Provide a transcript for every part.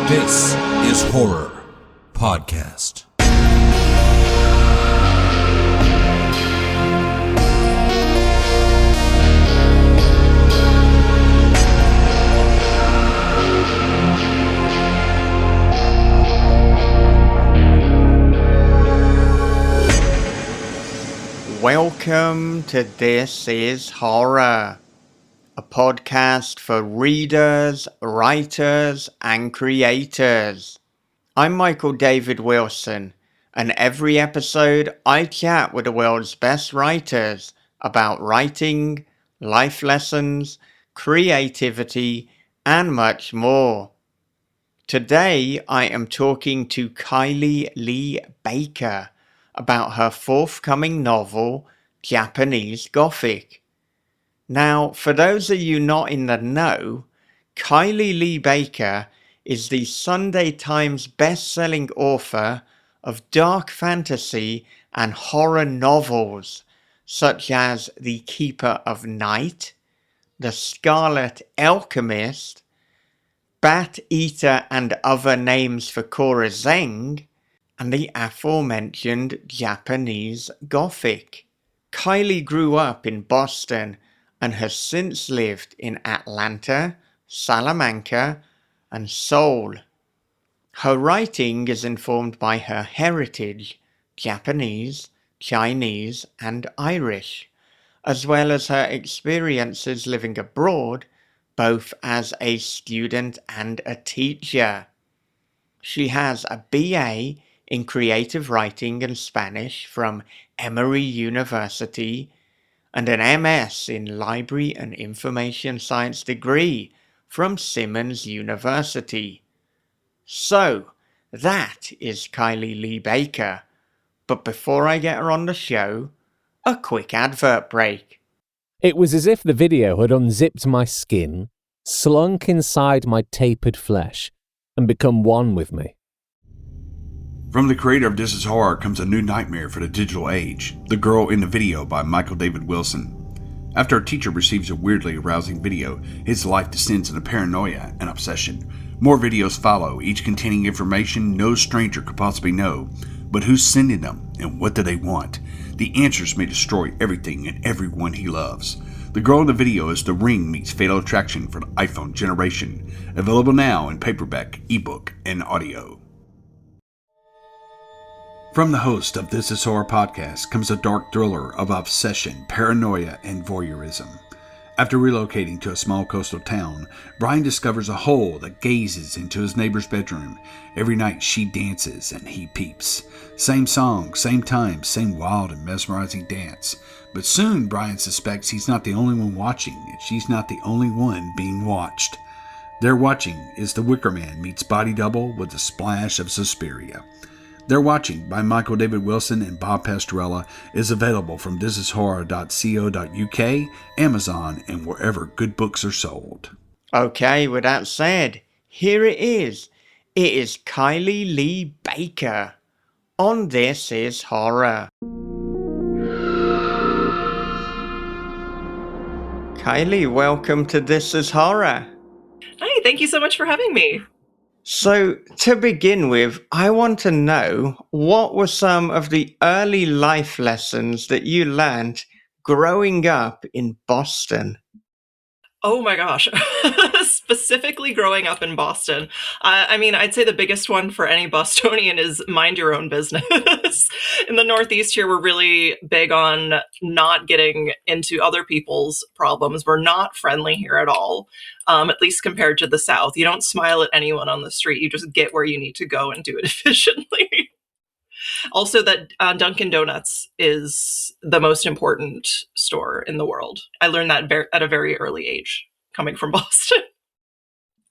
This is Horror Podcast. Welcome to This is Horror, a podcast for readers, writers, and creators. I'm Michael David Wilson, and every episode I chat with the world's best writers about writing, life lessons, creativity, and much more. Today I am talking to Kylie Lee Baker about her forthcoming novel, Japanese Gothic. Now, for those of you not in the know, Kylie Lee Baker is the Sunday Times best-selling author of dark fantasy and horror novels, such as The Keeper of Night, The Scarlet Alchemist, Bat Eater and Other Names for Cora Zeng, and the aforementioned Japanese Gothic. Kylie grew up in Boston and has since lived in Atlanta, Salamanca, and Seoul. Her writing is informed by her heritage, Japanese, Chinese, and Irish, as well as her experiences living abroad, both as a student and a teacher. She has a BA in creative writing and Spanish from Emory University, and an MS in Library and Information Science degree from Simmons University. So, that is Kylie Lee Baker. But before I get her on the show, a quick advert break. It was as if the video had unzipped my skin, slunk inside my tapered flesh, and become one with me. From the creator of This is Horror comes a new nightmare for the digital age, The Girl in the Video by Michael David Wilson. After a teacher receives a weirdly arousing video, his life descends into paranoia and obsession. More videos follow, each containing information no stranger could possibly know. But who's sending them, and what do they want? The answers may destroy everything and everyone he loves. The Girl in the Video is The Ring meets Fatal Attraction for the iPhone generation. Available now in paperback, ebook, and audio. From the host of This is Horror Podcast comes a dark thriller of obsession, paranoia, and voyeurism. After relocating to a small coastal town, Brian discovers a hole that gazes into his neighbor's bedroom. Every night she dances and he peeps. Same song, same time, same wild and mesmerizing dance. But soon Brian suspects he's not the only one watching, and she's not the only one being watched. Their watching is The Wicker Man meets Body Double with a splash of Suspiria. They're Watching by Michael David Wilson and Bob Pastorella is available from thisishorror.co.uk, Amazon, and wherever good books are sold. Okay, with that said, here it is. It is Kylie Lee Baker on This is Horror. Kylie, welcome to This is Horror. Hi, thank you so much for having me. So, to begin with, I want to know, what were some of the early life lessons that you learned growing up in Boston? Oh my gosh. Specifically growing up in Boston. I'd say the biggest one for any Bostonian is mind your own business. In the Northeast here, we're really big on not getting into other people's problems. We're not friendly here at all, at least compared to the South. You don't smile at anyone on the street. You just get where you need to go and do it efficiently. Also, that Dunkin' Donuts is the most important store in the world. I learned that at a very early age, coming from Boston.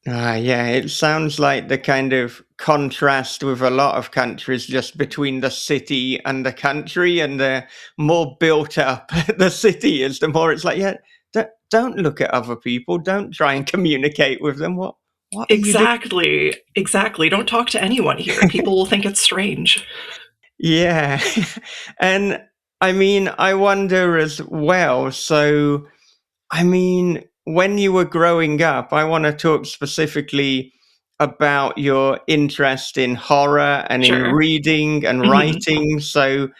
Yeah, it sounds like the kind of contrast with a lot of countries just between the city and the country, and the more built up the city is, the more it's like, yeah, don't look at other people. Don't try and communicate with them. What Exactly. Don't talk to anyone here. People will think it's strange. Yeah. And I mean, I wonder as well, so I mean, when you were growing up, I want to talk specifically about your interest in horror and in Sure. reading and Mhm. writing. So,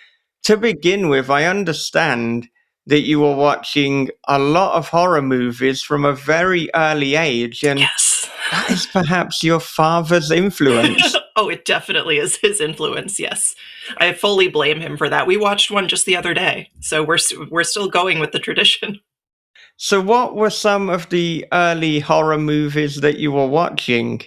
to begin with, I understand that you were watching a lot of horror movies from a very early age, and Yes. that is perhaps your father's influence. Oh, it definitely is his influence, yes. I fully blame him for that. We watched one just the other day, so we're still going with the tradition. So, what were some of the early horror movies that you were watching?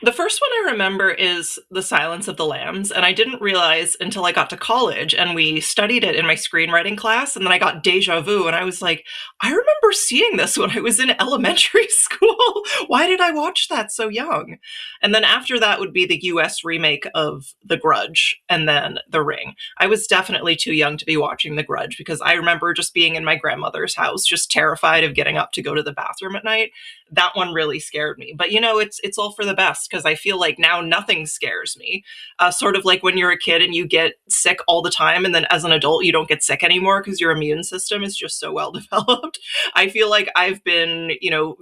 The first one I remember is The Silence of the Lambs, and I didn't realize until I got to college and we studied it in my screenwriting class, and then I got deja vu and I was like, I remember seeing this when I was in elementary school. Why did I watch that so young? And then after that would be the US remake of The Grudge and then The Ring. I was definitely too young to be watching The Grudge because I remember just being in my grandmother's house, just terrified of getting up to go to the bathroom at night. That one really scared me. But it's all for the best because I feel like now nothing scares me. Sort of like when you're a kid and you get sick all the time, and then as an adult you don't get sick anymore because your immune system is just so well developed. I feel like I've been,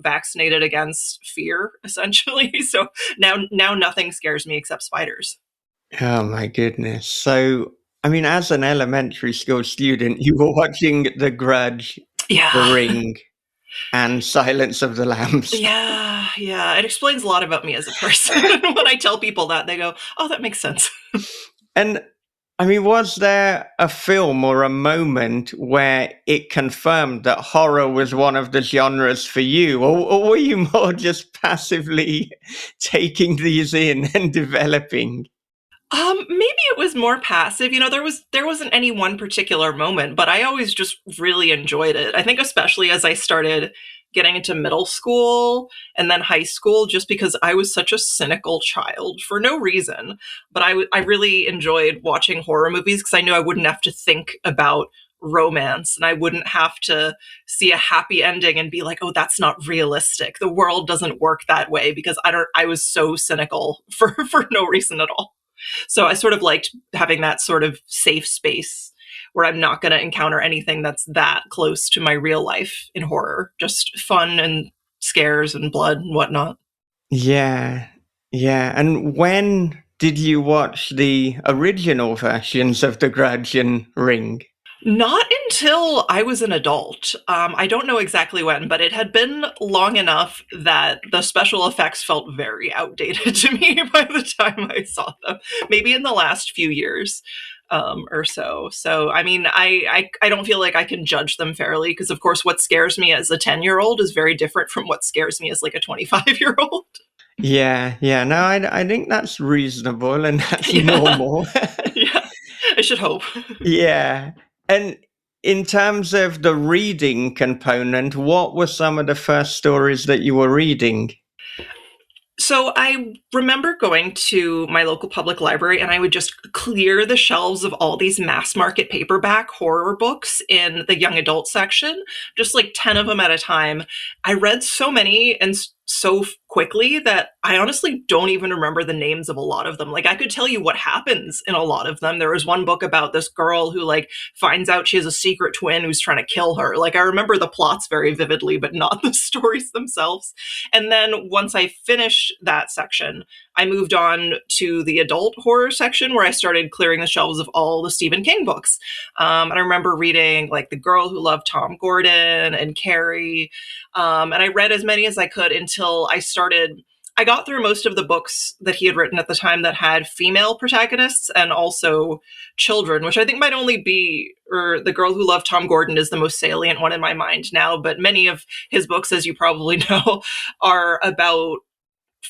vaccinated against fear essentially. So now nothing scares me except spiders. Oh my goodness. So, I mean, as an elementary school student, you were watching The Grudge, The Yeah. Ring, and Silence of the Lambs. Yeah. It explains a lot about me as a person. When I tell people that, they go, "Oh, that makes sense." And I mean, was there a film or a moment where it confirmed that horror was one of the genres for you? Or were you more just passively taking these in and developing? Maybe it was more passive. There wasn't any one particular moment, but I always just really enjoyed it. I think especially as I started getting into middle school and then high school, just because I was such a cynical child for no reason. But I really enjoyed watching horror movies because I knew I wouldn't have to think about romance and I wouldn't have to see a happy ending and be like, oh, that's not realistic. The world doesn't work that way because I was so cynical for no reason at all. So I sort of liked having that sort of safe space where I'm not going to encounter anything that's that close to my real life in horror. Just fun and scares and blood and whatnot. Yeah, yeah. And when did you watch the original versions of The Grudge and Ring? Not until I was an adult. I don't know exactly when, but it had been long enough that the special effects felt very outdated to me by the time I saw them. Maybe in the last few years or so. So, I mean, I don't feel like I can judge them fairly because, of course, what scares me as a 10-year-old is very different from what scares me as like a 25-year-old. Yeah, yeah. No, I think that's reasonable and that's Yeah, normal. yeah. I should hope. Yeah. And in terms of the reading component, what were some of the first stories that you were reading? So I remember going to my local public library and I would just clear the shelves of all these mass market paperback horror books in the young adult section, just like 10 of them at a time. I read so many and so quickly that I honestly don't even remember the names of a lot of them. Like I could tell you what happens in a lot of them. There was one book about this girl who like finds out she has a secret twin who's trying to kill her. Like I remember the plots very vividly, but not the stories themselves. And then once I finished that section, I moved on to the adult horror section where I started clearing the shelves of all the Stephen King books. And I remember reading like The Girl Who Loved Tom Gordon and Carrie. And I read as many as I could until I got through most of the books that he had written at the time that had female protagonists and also children, which I think might only be, or The Girl Who Loved Tom Gordon is the most salient one in my mind now. But many of his books, as you probably know, are about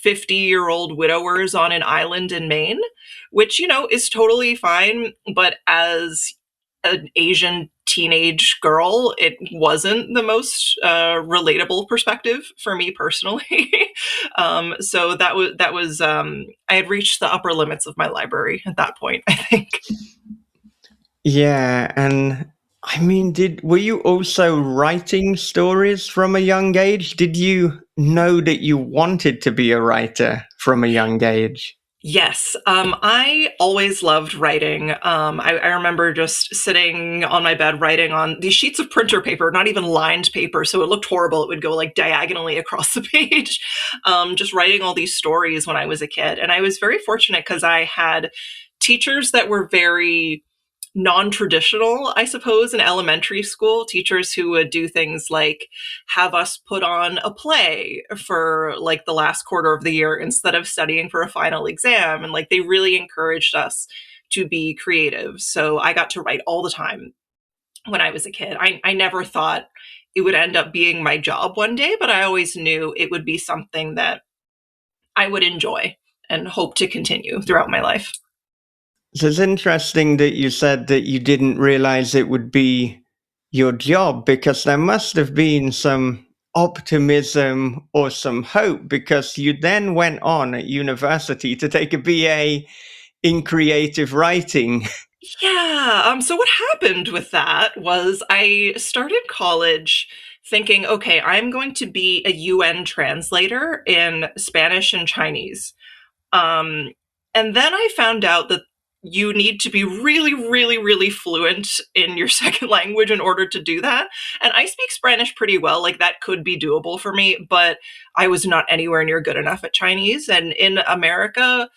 50-year-old widowers on an island in Maine, which, is totally fine. But as an Asian teenage girl, it wasn't the most relatable perspective for me personally. So I had reached the upper limits of my library at that point, I think. Yeah, and I mean, were you also writing stories from a young age? Did you know that you wanted to be a writer from a young age? Yes. I always loved writing. I remember just sitting on my bed writing on these sheets of printer paper, not even lined paper. So it looked horrible. It would go like diagonally across the page, just writing all these stories when I was a kid. And I was very fortunate because I had teachers that were very non-traditional, I suppose, in elementary school, teachers who would do things like have us put on a play for like the last quarter of the year instead of studying for a final exam. And like they really encouraged us to be creative. So I got to write all the time when I was a kid. I never thought it would end up being my job one day, but I always knew it would be something that I would enjoy and hope to continue throughout my life. So it's interesting that you said that you didn't realize it would be your job, because there must have been some optimism or some hope, because you then went on at university to take a BA in creative writing. Yeah. So what happened with that was I started college thinking, okay, I'm going to be a UN translator in Spanish and Chinese. Um, and then I found out that you need to be really, really, really fluent in your second language in order to do that. And I speak Spanish pretty well. Like that could be doable for me, but I was not anywhere near good enough at Chinese. And in America,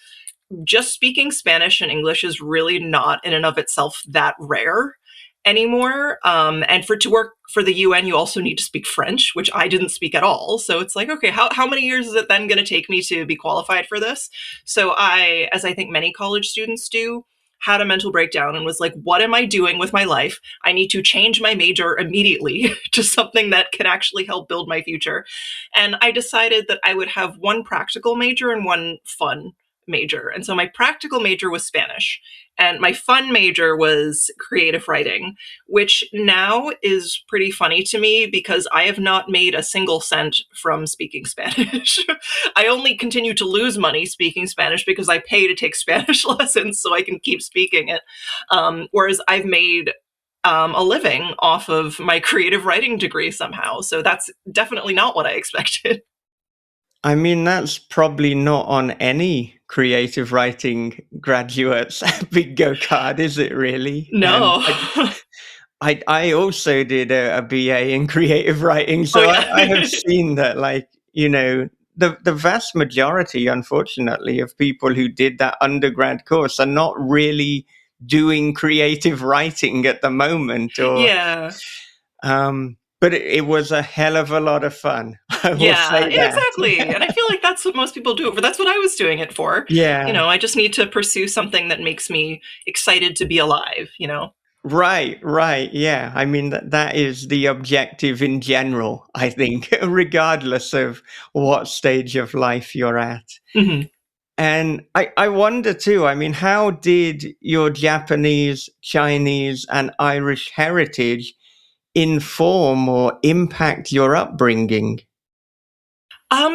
just speaking Spanish and English is really not in and of itself that rare anymore. And to work for the UN, you also need to speak French, which I didn't speak at all. So it's like, okay, how many years is it then going to take me to be qualified for this? So I, as I think many college students do, had a mental breakdown and was like, what am I doing with my life? I need to change my major immediately to something that can actually help build my future. And I decided that I would have one practical major and one fun major. And so my practical major was Spanish and my fun major was creative writing, which now is pretty funny to me because I have not made a single cent from speaking Spanish. I only continue to lose money speaking Spanish because I pay to take Spanish lessons so I can keep speaking it. Whereas I've made a living off of my creative writing degree somehow. So that's definitely not what I expected. I mean, that's probably not on any creative writing graduate's bingo card, is it really? No. I also did a BA in creative writing, so Oh, yeah. I have seen that, like, the vast majority, unfortunately, of people who did that undergrad course are not really doing creative writing at the moment, or Yeah. but it was a hell of a lot of fun. I will Yeah, say that. exactly. And I feel like that's what most people do it for. That's what I was doing it for. Yeah. I just need to pursue something that makes me excited to be alive. Right, right. Yeah. I mean, that is the objective in general, I think, regardless of what stage of life you're at. Mhm. And I wonder too, I mean, how did your Japanese, Chinese, and Irish heritage inform or impact your upbringing?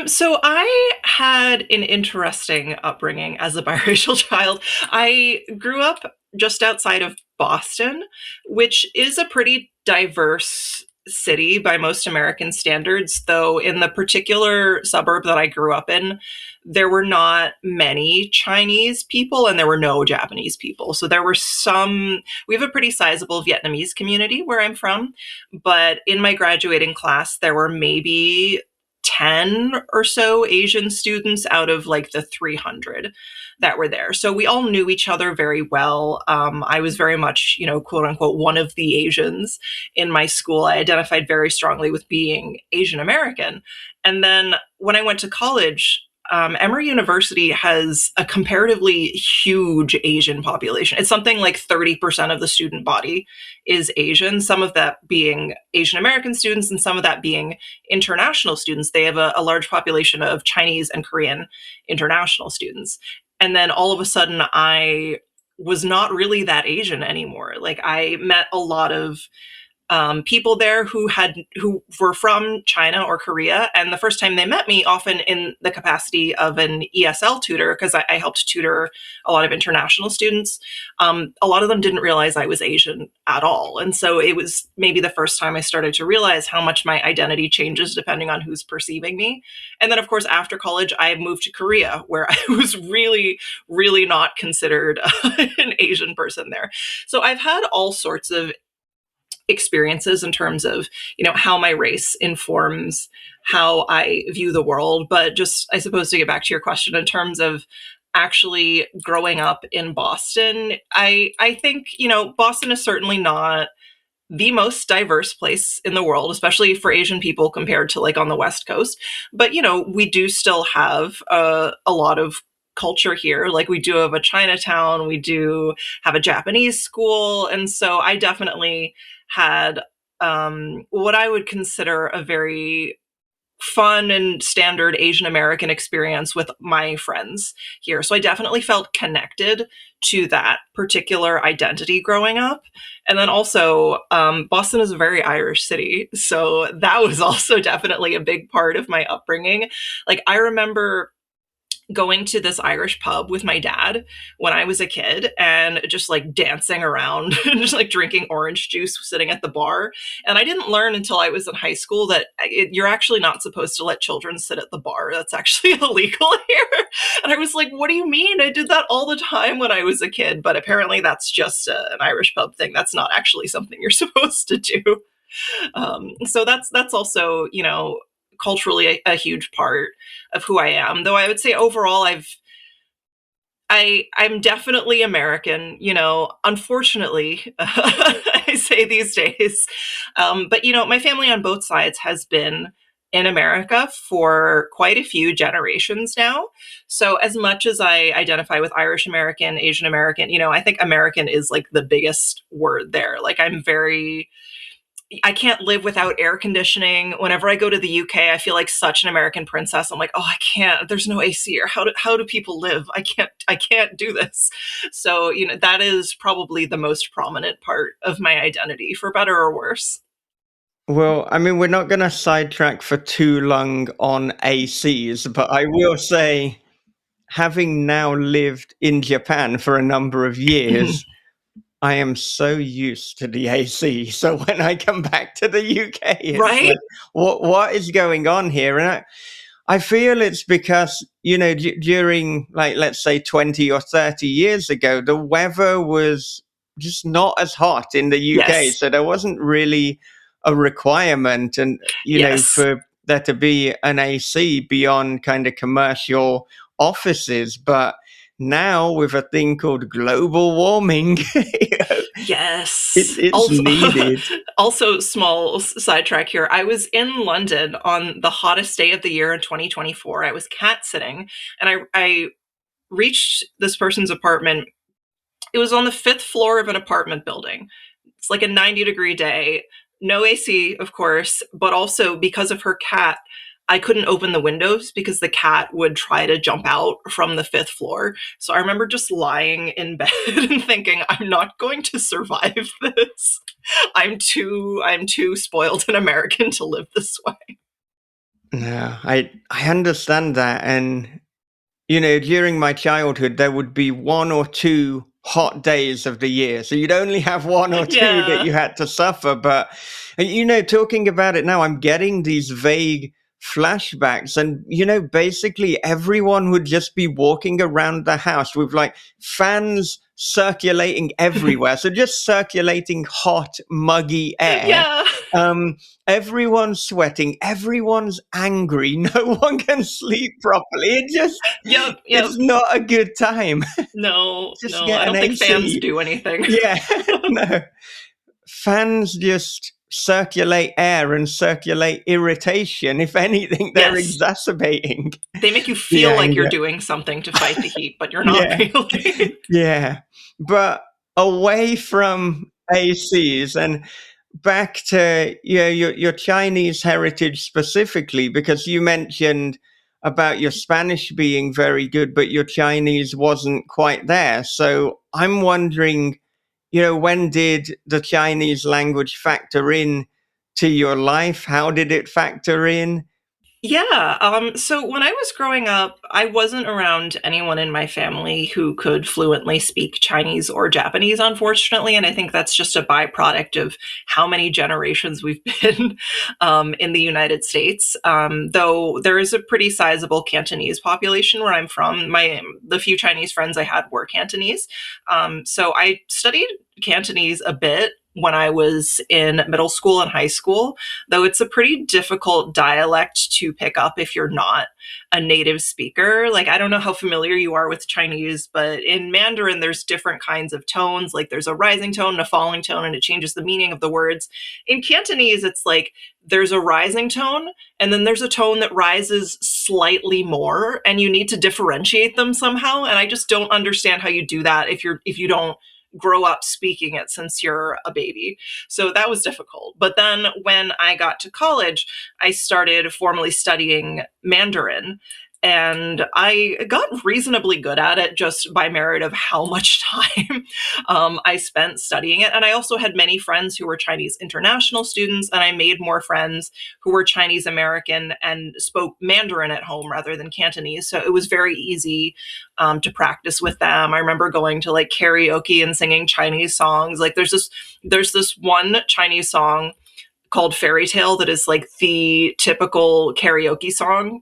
So I had an interesting upbringing as a biracial child. I grew up just outside of Boston, which is a pretty diverse city by most American standards, though in the particular suburb that I grew up in, there were not many Chinese people and there were no Japanese people. So there were we have a pretty sizable Vietnamese community where I'm from, but in my graduating class, there were maybe 10 or so Asian students out of like the 300 that were there. So we all knew each other very well. I was very much, quote unquote, one of the Asians in my school. I identified very strongly with being Asian American. And then when I went to college, Emory University has a comparatively huge Asian population. It's something like 30% of the student body is Asian, some of that being Asian American students and some of that being international students. They have a large population of Chinese and Korean international students. And then all of a sudden, I was not really that Asian anymore. Like I met a lot of people there who were from China or Korea, and the first time they met me, often in the capacity of an ESL tutor, because I helped tutor a lot of international students, a lot of them didn't realize I was Asian at all. And so it was maybe the first time I started to realize how much my identity changes depending on who's perceiving me. And then, of course, after college, I moved to Korea, where I was really, really not considered an Asian person there. So I've had all sorts of experiences in terms of, how my race informs how I view the world. But just, I suppose, to get back to your question, in terms of actually growing up in Boston, I think, Boston is certainly not the most diverse place in the world, especially for Asian people compared to like on the West Coast. But, we do still have a lot of culture here. Like we do have a Chinatown, we do have a Japanese school. And so I definitely had what I would consider a very fun and standard Asian American experience with my friends here. So I definitely felt connected to that particular identity growing up. And then also, Boston is a very Irish city. So that was also definitely a big part of my upbringing. Like I remember going to this Irish pub with my dad when I was a kid and just like dancing around and just like drinking orange juice sitting at the bar. And I didn't learn until I was in high school that you're actually not supposed to let children sit at the bar. That's actually illegal here. And I was like, what do you mean? I did that all the time when I was a kid. But apparently that's just an Irish pub thing. That's not actually something you're supposed to do. So that's also, culturally a huge part of who I am. Though I would say overall, I'm definitely American, unfortunately, I say these days. But, my family on both sides has been in America for quite a few generations now. So as much as I identify with Irish American, Asian American, I think American is like the biggest word there. Like I can't live without air conditioning. Whenever I go to the UK, I feel like such an American princess. I'm like, oh, I can't, there's no AC here. How do people live? I can't do this. So, that is probably the most prominent part of my identity, for better or worse. Well, I mean, we're not going to sidetrack for too long on ACs, but I will say, having now lived in Japan for a number of years, I am so used to the AC. So when I come back to the UK, it's right? like, what is going on here? And I feel it's because, during like, let's say 20 or 30 years ago, the weather was just not as hot in the UK. Yes. So there wasn't really a requirement and, Yes. for there to be an AC beyond kind of commercial offices. But now with a thing called global warming, Yes. it's also, needed. Also, small sidetrack here. I was in London on the hottest day of the year in 2024. I was cat sitting and I reached this person's apartment. It was on the 5th floor of an apartment building. It's like a 90-degree day. No AC, of course, but also because of her cat, I couldn't open the windows because the cat would try to jump out from the 5th floor. So I remember just lying in bed and thinking, I'm not going to survive this. I'm too spoiled and American to live this way. No, I understand that. And, during my childhood, there would be 1 or 2 hot days of the year. So you'd only have 1 or 2 that you had to suffer. But, talking about it now, I'm getting these vague flashbacks and basically everyone would just be walking around the house with like fans circulating everywhere, so just circulating hot muggy air. Everyone's sweating, everyone's angry, no one can sleep properly. It just it's not a good time. No, Just no, get I don't an think AC. fans do anything. No, fans just circulate air and circulate irritation. If anything, they're exacerbating. They make you feel like you're doing something to fight the heat, but you're not really. Yeah. But away from ACs and back to your Chinese heritage specifically, because you mentioned about your Spanish being very good, but your Chinese wasn't quite there. So I'm wondering, when did the Chinese language factor in to your life? How did it factor in? Yeah. So when I was growing up, I wasn't around anyone in my family who could fluently speak Chinese or Japanese, unfortunately. And I think that's just a byproduct of how many generations we've been in the United States. Though there is a pretty sizable Cantonese population where I'm from. The few Chinese friends I had were Cantonese. So I studied Cantonese a bit when I was in middle school and high school, though it's a pretty difficult dialect to pick up if you're not a native speaker. Like, I don't know how familiar you are with Chinese, but in Mandarin, there's different kinds of tones. Like, there's a rising tone and a falling tone, and it changes the meaning of the words. In Cantonese, it's like there's a rising tone, and then there's a tone that rises slightly more, and you need to differentiate them somehow. And I just don't understand how you do that if you don't grow up speaking it since you're a baby. So that was difficult. But then when I got to college, I started formally studying Mandarin. And I got reasonably good at it just by merit of how much time I spent studying it. And I also had many friends who were Chinese international students, and I made more friends who were Chinese American and spoke Mandarin at home rather than Cantonese. So it was very easy to practice with them. I remember going to like karaoke and singing Chinese songs. Like there's this one Chinese song called Fairy Tale that is like the typical karaoke song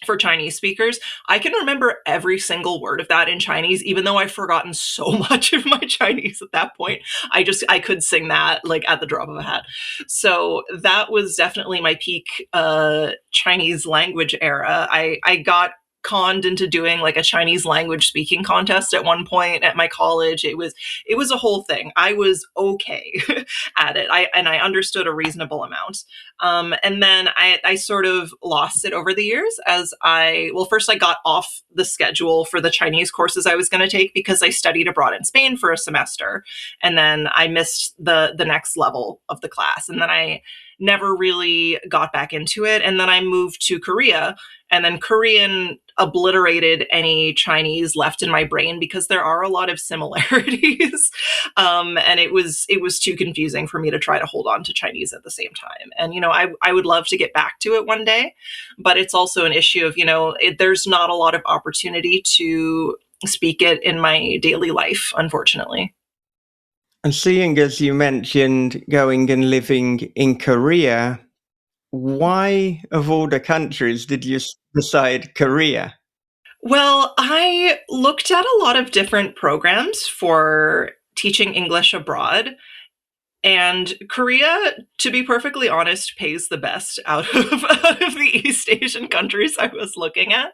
for Chinese speakers. I can remember every single word of that in Chinese, even though I've forgotten so much of my Chinese at that point. I could sing that like at the drop of a hat. So that was definitely my peak Chinese language era. I got conned into doing like a Chinese language speaking contest at one point at my college. It was a whole thing. I was okay at it. I understood a reasonable amount. And then I sort of lost it over the years as first I got off the schedule for the Chinese courses I was going to take because I studied abroad in Spain for a semester. And then I missed the next level of the class. And then I never really got back into it. And then I moved to Korea, and then Korean obliterated any Chinese left in my brain because there are a lot of similarities. And it was too confusing for me to try to hold on to Chinese at the same time. And, I would love to get back to it one day, but it's also an issue of, there's not a lot of opportunity to speak it in my daily life, unfortunately. And seeing as you mentioned going and living in Korea, why of all the countries did you decide Korea? Well, I looked at a lot of different programs for teaching English abroad. And Korea, to be perfectly honest, pays the best out of the East Asian countries I was looking at.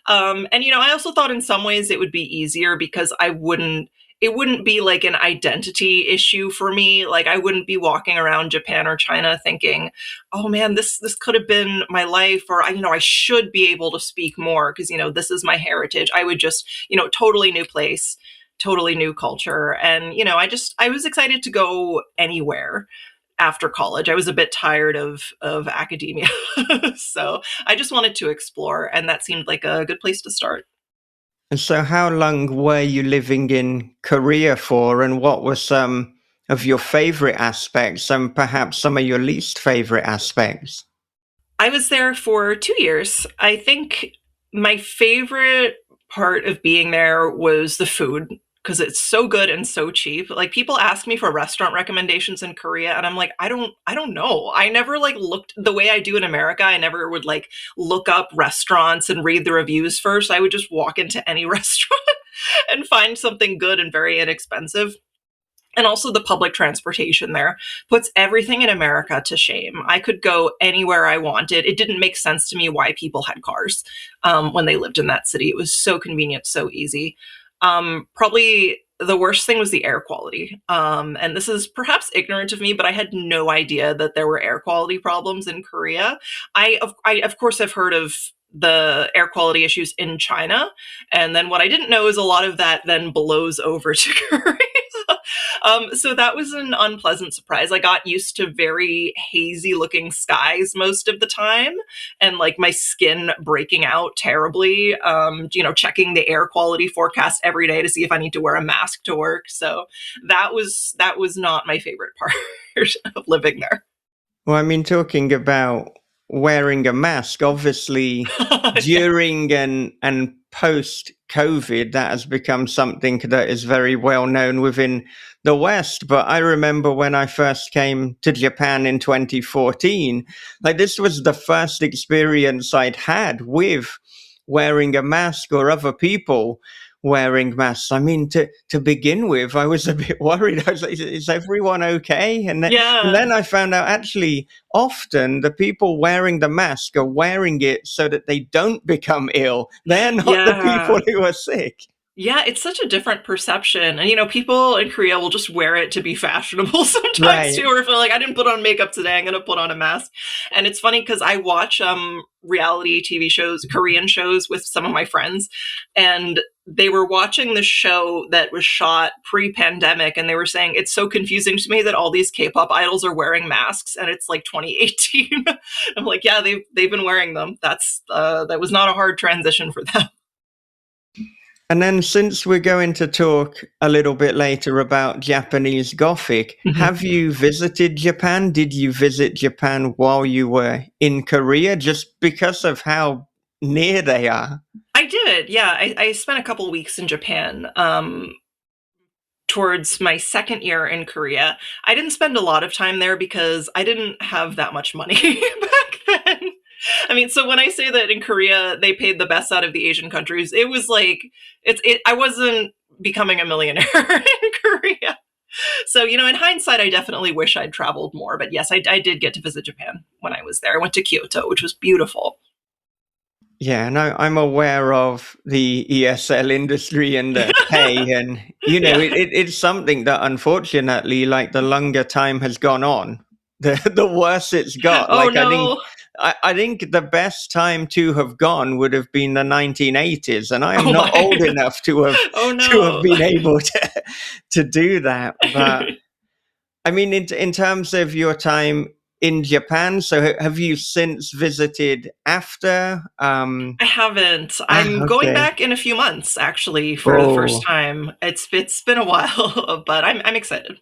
And, I also thought in some ways it would be easier because it wouldn't be like an identity issue for me. Like I wouldn't be walking around Japan or China thinking, oh man, this could have been my life, or I should be able to speak more because, this is my heritage. I would just, totally new place, totally new culture. And, I was excited to go anywhere after college. I was a bit tired of academia. So I just wanted to explore, and that seemed like a good place to start. And so how long were you living in Korea for, and what were some of your favorite aspects and perhaps some of your least favorite aspects? I was there for 2 years. I think my favorite part of being there was the food because it's so good and so cheap. Like people ask me for restaurant recommendations in Korea and I'm like, I don't know. I never like looked the way I do in America. I never would like look up restaurants and read the reviews first. I would just walk into any restaurant and find something good and very inexpensive. And also the public transportation there puts everything in America to shame. I could go anywhere I wanted. It didn't make sense to me why people had cars when they lived in that city. It was so convenient, so easy. Probably the worst thing was the air quality. And this is perhaps ignorant of me, but I had no idea that there were air quality problems in Korea. I of course have heard of the air quality issues in China. And then what I didn't know is a lot of that then blows over to Korea. So that was an unpleasant surprise. I got used to very hazy looking skies most of the time, and like my skin breaking out terribly. Checking the air quality forecast every day to see if I need to wear a mask to work. So that was not my favorite part of living there. Well, I mean, talking about wearing a mask, obviously during and post COVID, that has become something that is very well known within the West. But I remember when I first came to Japan in 2014, like this was the first experience I'd had with wearing a mask or other people wearing masks. I mean, to begin with, I was a bit worried. I was like, is everyone okay? And then I found out actually often the people wearing the mask are wearing it so that they don't become ill. They're not the people who are sick. Yeah, it's such a different perception. And, people in Korea will just wear it to be fashionable sometimes too, or if like, I didn't put on makeup today, I'm going to put on a mask. And it's funny because I watch reality TV shows, Korean shows with some of my friends, and they were watching the show that was shot pre-pandemic, and they were saying, it's so confusing to me that all these K-pop idols are wearing masks, and it's like 2018. I'm like, yeah, they've been wearing them. That was not a hard transition for them. And then since we're going to talk a little bit later about Japanese Gothic, have you visited Japan? Did you visit Japan while you were in Korea just because of how near they are? I did, yeah. I spent a couple weeks in Japan towards my second year in Korea. I didn't spend a lot of time there because I didn't have that much money back then. I mean, so when I say that in Korea they paid the best out of the Asian countries, it was like I wasn't becoming a millionaire in Korea. So, in hindsight, I definitely wish I'd traveled more. But yes, I did get to visit Japan when I was there. I went to Kyoto, which was beautiful. Yeah, no, I'm aware of the ESL industry and the pay, and it's something that unfortunately, like the longer time has gone on, the worse it's got. Oh, no. I think the best time to have gone would have been the 1980s, and I am not old enough to have to have been able to do that. But I mean, in terms of your time in Japan, so have you since visited after? I haven't. I'm going back in a few months, actually, for the first time. It's been a while, but I'm excited.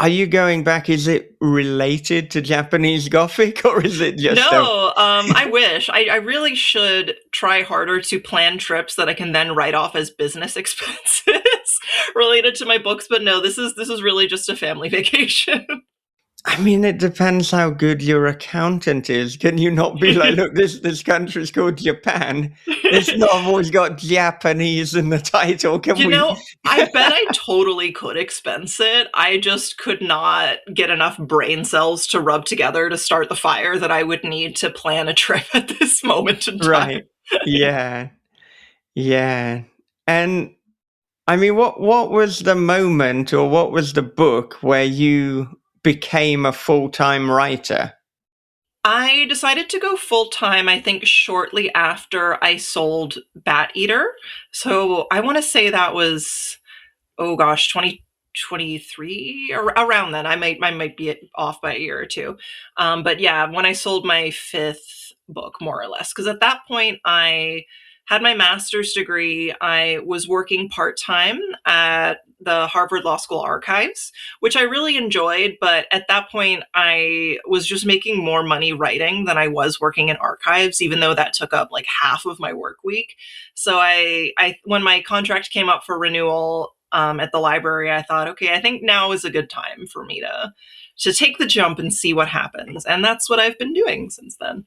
Are you going back? Is it related to Japanese Gothic, or is it just... No, I wish. I really should try harder to plan trips that I can then write off as business expenses related to my books. But no, this is really just a family vacation. I mean, it depends how good your accountant is. Can you not be like, look, this country's called Japan. It's not always got Japanese in the title. I bet I totally could expense it. I just could not get enough brain cells to rub together to start the fire that I would need to plan a trip at this moment in time. Right. Yeah. Yeah. And I mean, what was the moment, or what was the book where you became a full-time writer? I decided to go full-time, I think, shortly after I sold Bat Eater. So I want to say that was, 2023, or around then. I might be off by a year or two. But yeah, when I sold my fifth book, more or less, because at that point I had my master's degree. I was working part-time at the Harvard Law School archives, which I really enjoyed. But at that point, I was just making more money writing than I was working in archives, even though that took up like half of my work week. So when my contract came up for renewal at the library, I thought, okay, I think now is a good time for me to take the jump and see what happens. And that's what I've been doing since then.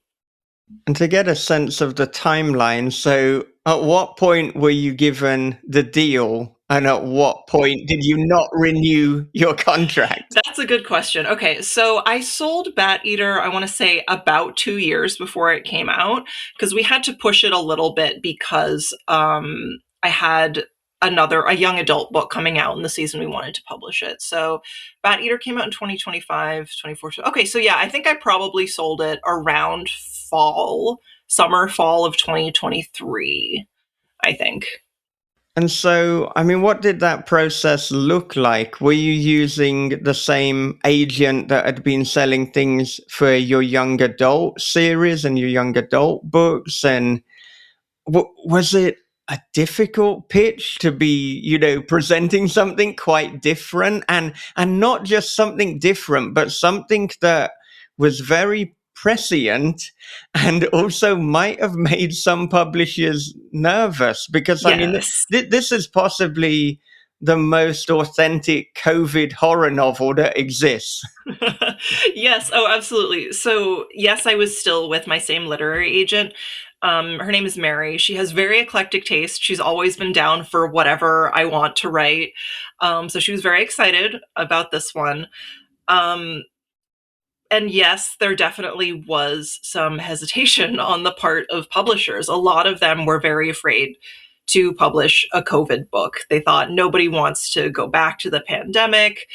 And to get a sense of the timeline, so at what point were you given the deal, and at what point did you not renew your contract? That's a good question. Okay, so I sold Bat Eater, I want to say about 2 years before it came out, because we had to push it a little bit because I had a young adult book coming out in the season we wanted to publish it. So Bat Eater came out in 2025, 24. Okay, so yeah, I think I probably sold it around summer, fall of 2023, I think. And so, I mean, what did that process look like? Were you using the same agent that had been selling things for your young adult series and your young adult books? And was it a difficult pitch to be, presenting something quite different, and not just something different, but something that was very prescient and also might have made some publishers nervous? Because I mean, Yes. this is possibly the most authentic COVID horror novel that exists. Yes. Oh, absolutely. So, yes, I was still with my same literary agent. Her name is Mary. She has very eclectic taste. She's always been down for whatever I want to write. So she was very excited about this one. Um, and yes, there definitely was some hesitation on the part of publishers. A lot of them were very afraid to publish a COVID book. They thought nobody wants to go back to the pandemic.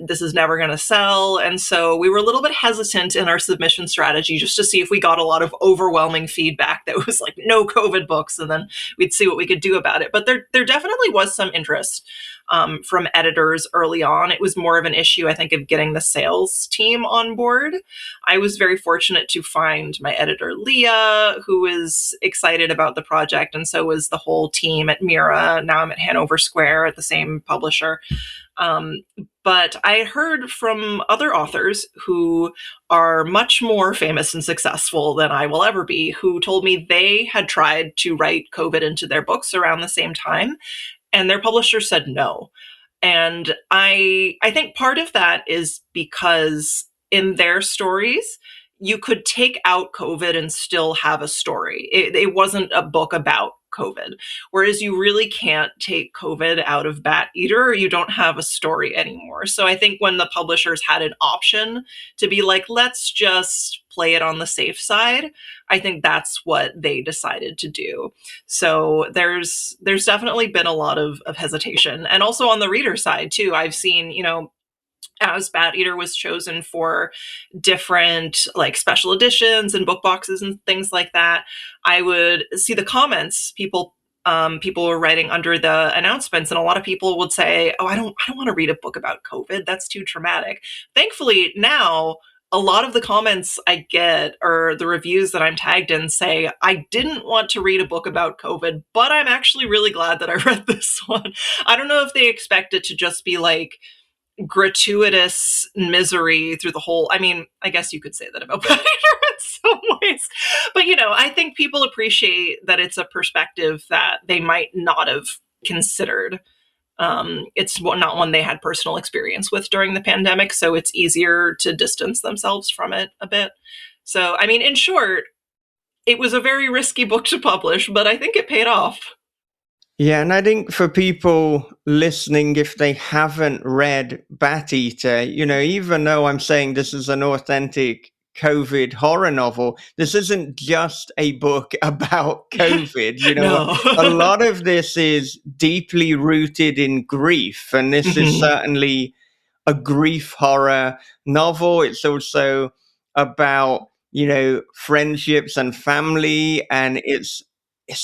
This is never going to sell. And so we were a little bit hesitant in our submission strategy just to see if we got a lot of overwhelming feedback that was like, no COVID books, and then we'd see what we could do about it. But there definitely was some interest from editors early on. It was more of an issue, I think, of getting the sales team on board. I was very fortunate to find my editor, Leah, who was excited about the project, and so was the whole team at Mira. Now I'm at Hanover Square at the same publisher. But I heard from other authors who are much more famous and successful than I will ever be, who told me they had tried to write COVID into their books around the same time, and their publisher said no. And I think part of that is because in their stories, you could take out COVID and still have a story. It wasn't a book about COVID. Whereas you really can't take COVID out of Bat Eater, or you don't have a story anymore. So I think when the publishers had an option to be like, let's just play it on the safe side, I think that's what they decided to do. So there's definitely been a lot of hesitation. And also on the reader side too, I've seen, as Bat Eater was chosen for different like special editions and book boxes and things like that, I would see the comments people were writing under the announcements, and a lot of people would say, "Oh, I don't want to read a book about COVID. That's too traumatic." Thankfully, now a lot of the comments I get or the reviews that I'm tagged in say, I didn't want to read a book about COVID, but I'm actually really glad that I read this one. I don't know if they expect it to just be like gratuitous misery through the whole. I mean, I guess you could say that about Predator in some ways, but I think people appreciate that it's a perspective that they might not have considered. It's not one they had personal experience with during the pandemic, so it's easier to distance themselves from it a bit. So, I mean, in short, it was a very risky book to publish, but I think it paid off. Yeah, and I think for people listening, if they haven't read Bat Eater, even though I'm saying this is an authentic COVID horror novel, this isn't just a book about COVID. No. A lot of this is deeply rooted in grief, and this is certainly a grief horror novel. It's also about, friendships and family, and it's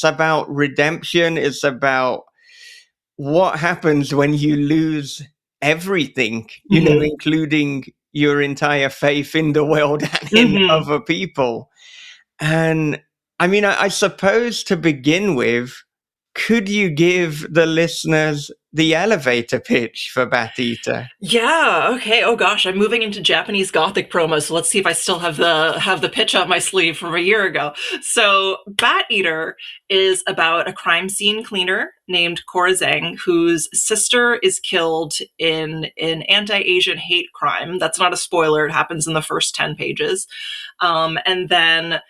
about redemption. It's about what happens when you lose everything, including your entire faith in the world and in other people. And I mean, I suppose to begin with, could you give the listeners the elevator pitch for Bat Eater? Yeah. Okay. Oh gosh, I'm moving into Japanese Gothic promo, so let's see if I still have the pitch up my sleeve from a year ago. So, Bat Eater is about a crime scene cleaner named Cora Zeng, whose sister is killed in an anti-Asian hate crime. That's not a spoiler. It happens in the first 10 pages, and then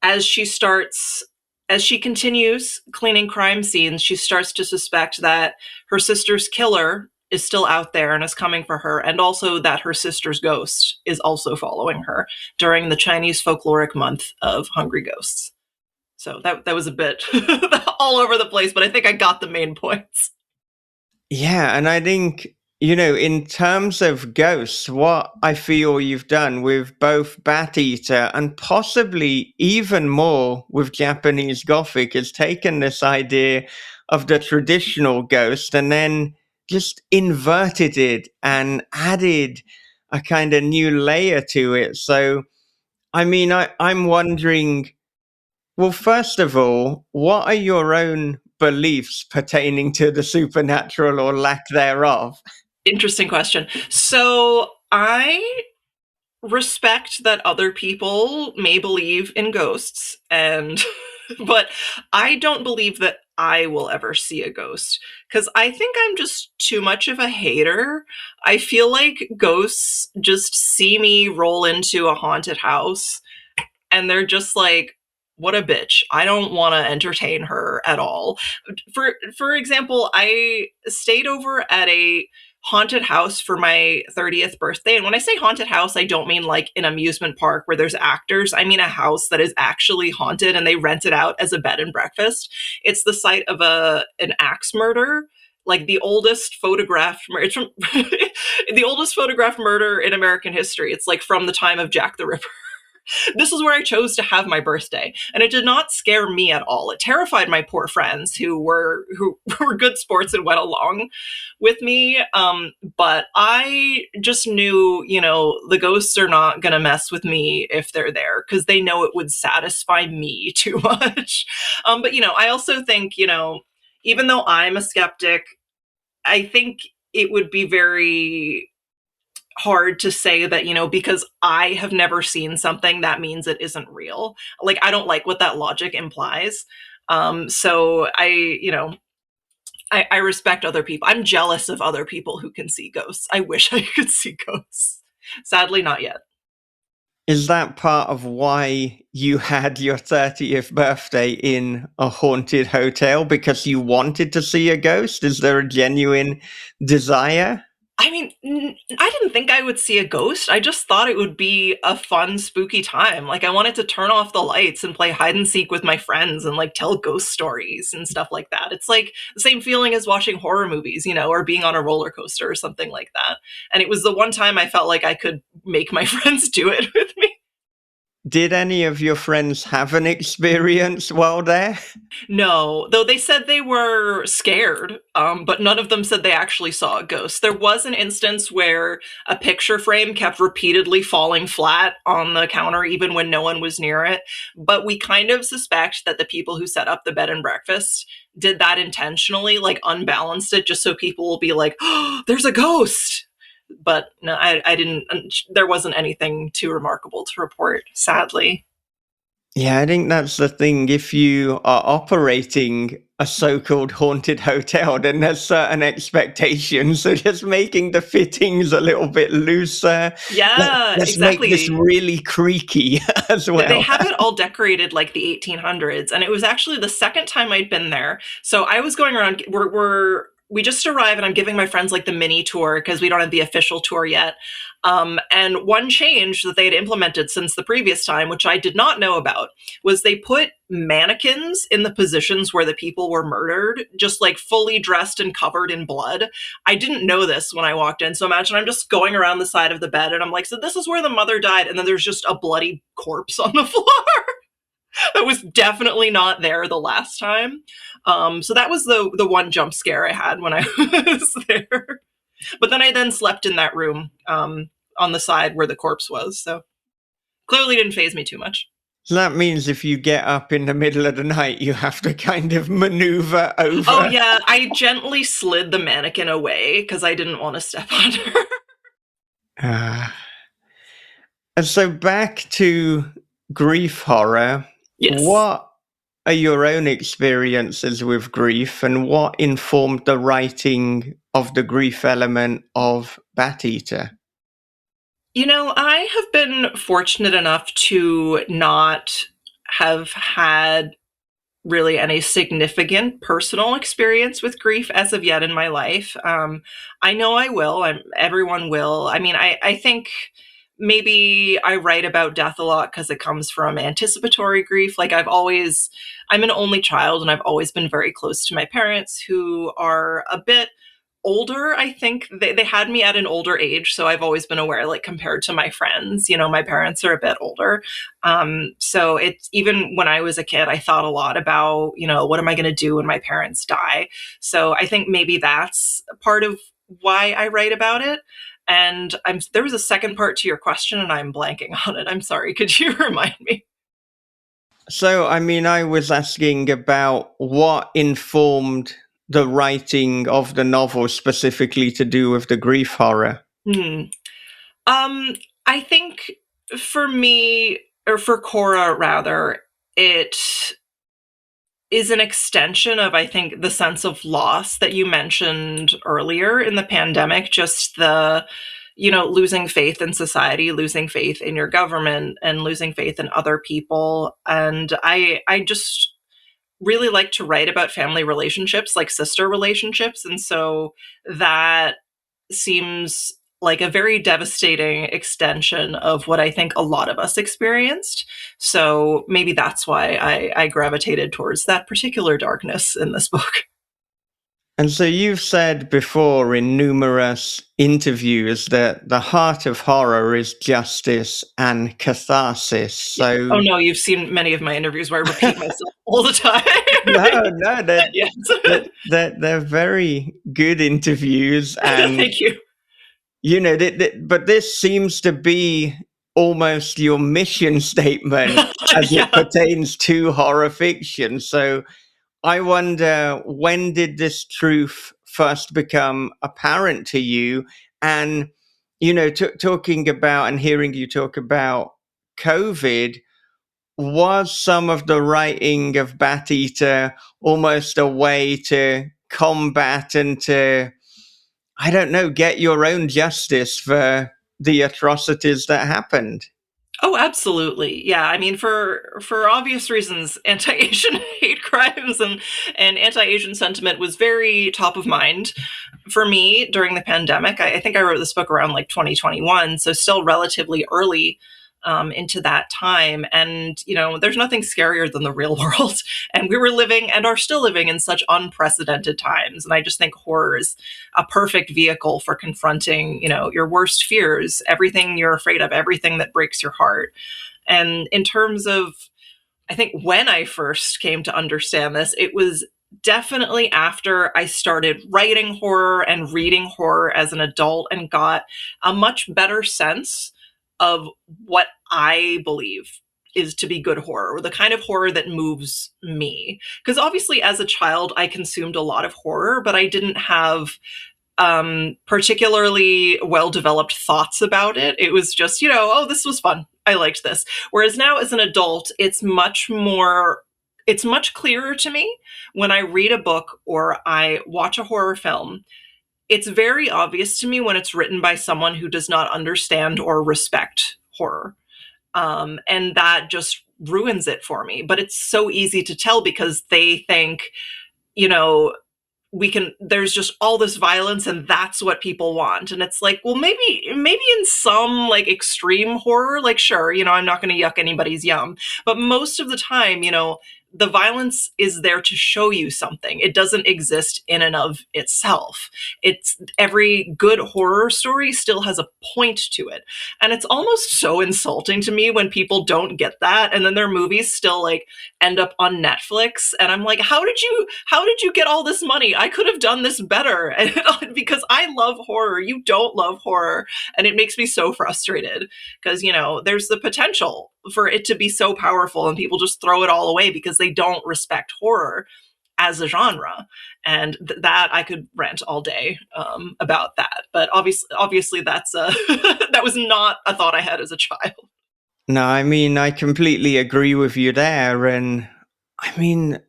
as she continues cleaning crime scenes, she starts to suspect that her sister's killer is still out there and is coming for her, and also that her sister's ghost is also following her during the Chinese folkloric month of Hungry Ghosts. So that was a bit all over the place, but I think I got the main points. Yeah, and I think In terms of ghosts, what I feel you've done with both Bat Eater and possibly even more with Japanese Gothic is taken this idea of the traditional ghost and then just inverted it and added a kind of new layer to it. So, I'm wondering, well, first of all, what are your own beliefs pertaining to the supernatural or lack thereof? Interesting question. So I respect that other people may believe in ghosts, and but I don't believe that I will ever see a ghost because I think I'm just too much of a hater. I feel like ghosts just see me roll into a haunted house and they're just like, what a bitch. I don't want to entertain her at all. For example, I stayed over at a haunted house for my 30th birthday. And when I say haunted house, I don't mean like an amusement park where there's actors. I mean a house that is actually haunted and they rent it out as a bed and breakfast. It's the site of an axe murder, like the oldest photographed it's from the oldest photographed murder in American history. It's like from the time of Jack the Ripper. This is where I chose to have my birthday, and it did not scare me at all. It terrified my poor friends who were good sports and went along with me. But I just knew, the ghosts are not going to mess with me if they're there because they know it would satisfy me too much. But I also think, even though I'm a skeptic, I think it would be very hard to say that, because I have never seen something, that means it isn't real. Like, I don't like what that logic implies. So I respect other people. I'm jealous of other people who can see ghosts. I wish I could see ghosts. Sadly, not yet. Is that part of why you had your 30th birthday in a haunted hotel? Because you wanted to see a ghost? Is there a genuine desire? I mean, I didn't think I would see a ghost. I just thought it would be a fun, spooky time. Like, I wanted to turn off the lights and play hide and seek with my friends and like tell ghost stories and stuff like that. It's like the same feeling as watching horror movies, or being on a roller coaster or something like that. And it was the one time I felt like I could make my friends do it with me. Did any of your friends have an experience while there? No, though they said they were scared, but none of them said they actually saw a ghost. There was an instance where a picture frame kept repeatedly falling flat on the counter even when no one was near it, but we kind of suspect that the people who set up the bed and breakfast did that intentionally, like unbalanced it just so people will be like, oh, there's a ghost! But no, I didn't, there wasn't anything too remarkable to report, sadly. Yeah, I think that's the thing. If you are operating a so-called haunted hotel, then there's certain expectations. So just making the fittings a little bit looser. Yeah, let's exactly. Make this really creaky as well. They have it all decorated like the 1800s, and it was actually the second time I'd been there. So I was going around, we just arrived and I'm giving my friends like the mini tour because we don't have the official tour yet. And one change that they had implemented since the previous time, which I did not know about, was they put mannequins in the positions where the people were murdered, just like fully dressed and covered in blood. I didn't know this when I walked in. So imagine I'm just going around the side of the bed and I'm like, so this is where the mother died. And then there's just a bloody corpse on the floor. That was definitely not there the last time. So that was the one jump scare I had when I was there. But then I slept in that room on the side where the corpse was. So clearly didn't faze me too much. So that means if you get up in the middle of the night, you have to kind of maneuver over. Oh, yeah. I gently slid the mannequin away because I didn't want to step on her. And so back to grief horror. Yes. What are your own experiences with grief, and what informed the writing of the grief element of Bat Eater? I have been fortunate enough to not have had really any significant personal experience with grief as of yet in my life. I know I will. Everyone will. I mean, I think maybe I write about death a lot because it comes from anticipatory grief. Like I'm an only child and I've always been very close to my parents, who are a bit older, I think they had me at an older age. So I've always been aware, like compared to my friends, my parents are a bit older. So it's even when I was a kid, I thought a lot about, what am I going to do when my parents die? So I think maybe that's part of why I write about it. And there was a second part to your question and I'm blanking on it. I'm sorry. Could you remind me? So, I was asking about what informed the writing of the novel specifically to do with the grief horror. I think for me, or for Cora rather, it is an extension of, I think, the sense of loss that you mentioned earlier in the pandemic, just the, losing faith in society, losing faith in your government, and losing faith in other people. And I just really like to write about family relationships, like sister relationships. And so that seems like a very devastating extension of what I think a lot of us experienced. So maybe that's why I gravitated towards that particular darkness in this book. And so you've said before in numerous interviews that the heart of horror is justice and catharsis. So Oh no, you've seen many of my interviews where I repeat myself all the time. no, Yes. they're very good interviews, and Thank you. but this seems to be almost your mission statement as Yeah. it pertains to horror fiction. So I wonder, when did this truth first become apparent to you? And, talking about and hearing you talk about COVID, was some of the writing of Bat Eater almost a way to combat and to, I don't know, get your own justice for the atrocities that happened? Oh, absolutely. Yeah. I mean, for obvious reasons, anti-Asian hate crimes and anti-Asian sentiment was very top of mind for me during the pandemic. I think I wrote this book around like 2021, so still relatively early into that time. And, there's nothing scarier than the real world. And we were living and are still living in such unprecedented times. And I just think horror is a perfect vehicle for confronting, your worst fears, everything you're afraid of, everything that breaks your heart. And in terms of, I think when I first came to understand this, it was definitely after I started writing horror and reading horror as an adult and got a much better sense of what I believe is to be good horror, or the kind of horror that moves me. Because obviously, as a child, I consumed a lot of horror, but I didn't have particularly well-developed thoughts about it. It was just, oh, this was fun. I liked this. Whereas now, as an adult, it's much clearer to me when I read a book or I watch a horror film. It's very obvious to me when it's written by someone who does not understand or respect horror. And that just ruins it for me. But it's so easy to tell because they think, there's just all this violence and that's what people want. And it's like, well, maybe in some like extreme horror, like, sure, I'm not going to yuck anybody's yum. But most of the time, the violence is there to show you something. It doesn't exist in and of itself. It's every good horror story still has a point to it. And it's almost so insulting to me when people don't get that. And then their movies still like end up on Netflix. And I'm like, how did you get all this money? I could have done this better. And because I love horror, you don't love horror. And it makes me so frustrated because, there's the potential for it to be so powerful and people just throw it all away because they don't respect horror as a genre. And that I could rant all day about that. But obviously that's that was not a thought I had as a child. No, I completely agree with you there. And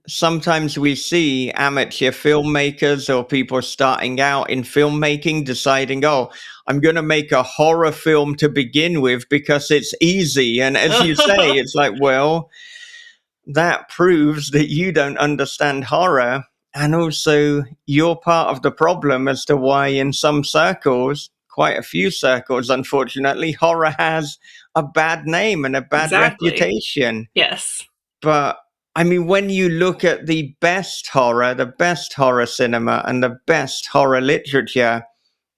sometimes we see amateur filmmakers or people starting out in filmmaking deciding, oh, I'm going to make a horror film to begin with because it's easy. And as you say, it's like, well, that proves that you don't understand horror. And also, you're part of the problem as to why in some circles, quite a few circles, unfortunately, horror has a bad name and a bad reputation. Yes. But I mean, when you look at the best horror cinema, and the best horror literature,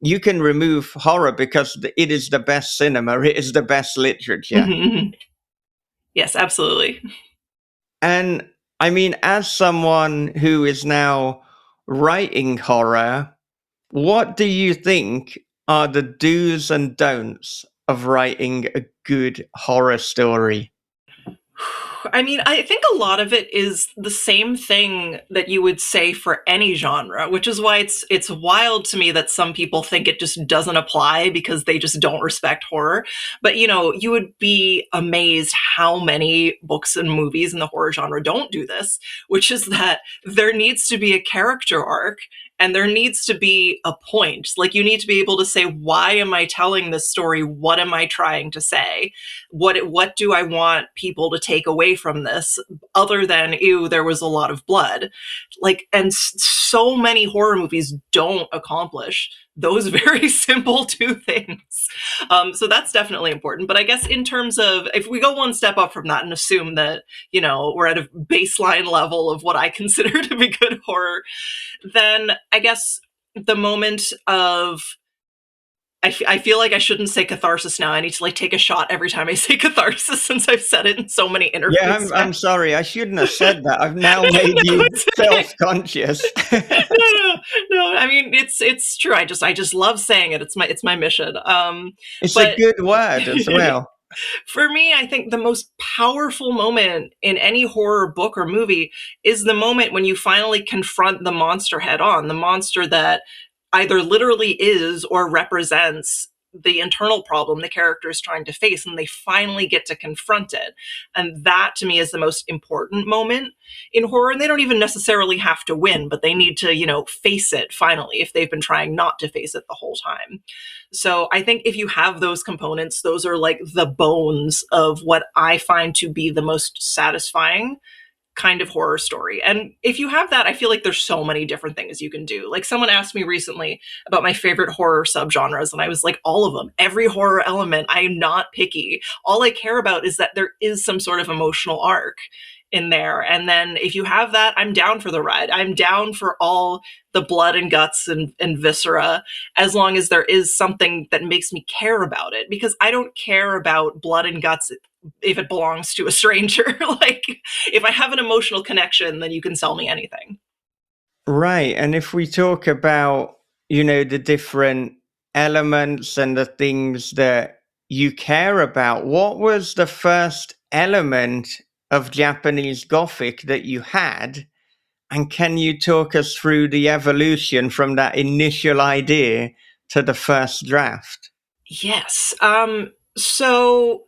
you can remove horror because it is the best cinema, it is the best literature. Mhm. Yes, absolutely. And I mean, as someone who is now writing horror, what do you think are the do's and don'ts of writing a good horror story? I mean, I think a lot of it is the same thing that you would say for any genre, which is why it's wild to me that some people think it just doesn't apply because they just don't respect horror. But you would be amazed how many books and movies in the horror genre don't do this, which is that there needs to be a character arc and there needs to be a point. Like, you need to be able to say, why am I telling this story? What am I trying to say? What do I want people to take away from this, other than, ew, there was a lot of blood? Like, and so many horror movies don't accomplish those very simple two things. So that's definitely important. But I guess in terms of, if we go one step up from that and assume that, we're at a baseline level of what I consider to be good horror, then I guess the moment of, I feel like I shouldn't say catharsis now. I need to take a shot every time I say catharsis, since I've said it in so many interviews. Yeah, I'm sorry. I shouldn't have said that. I've now made you self-conscious. No. I mean, it's true. I just love saying it. It's my mission. It's a good word as well. For me, I think the most powerful moment in any horror book or movie is the moment when you finally confront the monster head on, the monster that either literally is or represents the internal problem the character is trying to face, and they finally get to confront it. And that, to me, is the most important moment in horror. And they don't even necessarily have to win, but they need to, face it finally, if they've been trying not to face it the whole time. So I think if you have those components, those are like the bones of what I find to be the most satisfying kind of horror story. And if you have that, I feel like there's so many different things you can do. Like, someone asked me recently about my favorite horror subgenres, and I was like, all of them, every horror element. I am not picky. All I care about is that there is some sort of emotional arc in there. And then if you have that, I'm down for the ride. I'm down for all the blood and guts and viscera, as long as there is something that makes me care about it. Because I don't care about blood and guts if it belongs to a stranger. Like, if I have an emotional connection, then you can sell me anything. Right. And if we talk about, the different elements and the things that you care about, what was the first element of Japanese Gothic that you had? And can you talk us through the evolution from that initial idea to the first draft? Yes. So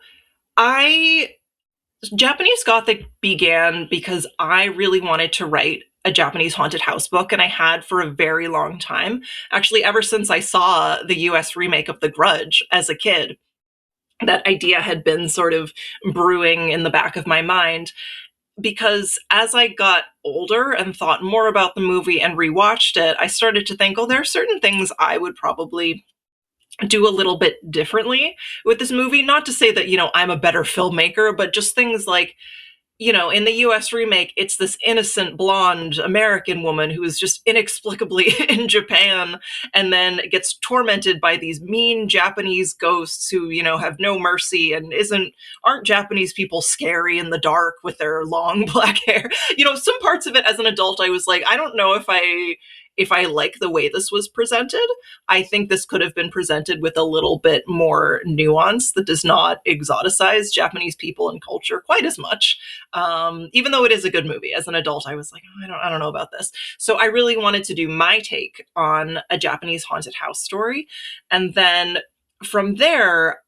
Japanese Gothic began because I really wanted to write a Japanese haunted house book, and I had for a very long time. Actually, ever since I saw the US remake of The Grudge as a kid, that idea had been sort of brewing in the back of my mind. Because as I got older and thought more about the movie and rewatched it, I started to think, oh, there are certain things I would probably do a little bit differently with this movie. Not to say that, I'm a better filmmaker, but just things like, in the US remake, it's this innocent blonde American woman who is just inexplicably in Japan and then gets tormented by these mean Japanese ghosts who, have no mercy, and aren't Japanese people scary in the dark with their long black hair? Some parts of it as an adult, I was like, I don't know if I like the way this was presented. I think this could have been presented with a little bit more nuance that does not exoticize Japanese people and culture quite as much. Even though it is a good movie, as an adult, I was like, oh, I don't know about this. So I really wanted to do my take on a Japanese haunted house story. And then from there,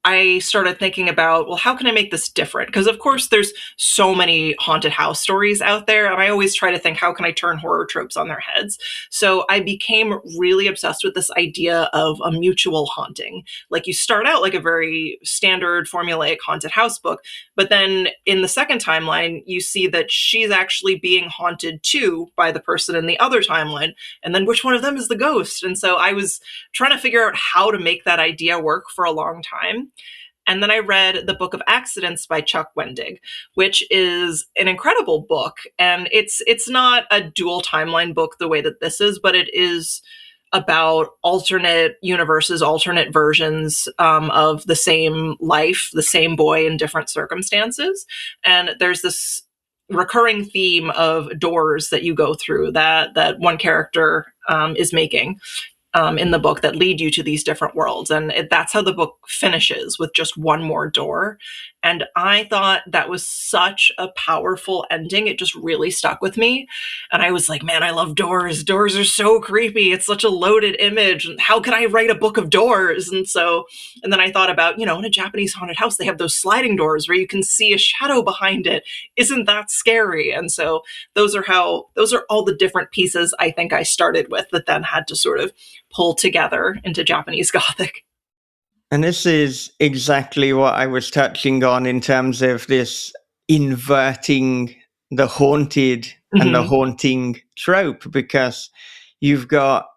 I started thinking about, well, how can I make this different? Because of course there's so many haunted house stories out there, and I always try to think, how can I turn horror tropes on their heads? So I became really obsessed with this idea of a mutual haunting. Like, you start out like a very standard formulaic haunted house book, but then in the second timeline, you see that she's actually being haunted too by the person in the other timeline. And then which one of them is the ghost? And so I was trying to figure out how to make that idea work for a long time. And then I read The Book of Accidents by Chuck Wendig, which is an incredible book. And it's not a dual timeline book the way that this is, but it is about alternate universes, alternate versions of the same life, the same boy in different circumstances. And there's this recurring theme of doors that you go through that one character is making in the book that lead you to these different worlds. And that's how the book finishes, with just one more door. And I thought that was such a powerful ending. It just really stuck with me. And I was like, man, I love doors. Doors are so creepy. It's such a loaded image. How can I write a book of doors? And then I thought about, in a Japanese haunted house, they have those sliding doors where you can see a shadow behind it. Isn't that scary? And so those are all the different pieces I think I started with that then had to sort of pull together into Japanese Gothic. And this is exactly what I was touching on in terms of this inverting the haunted and the haunting trope, because you've got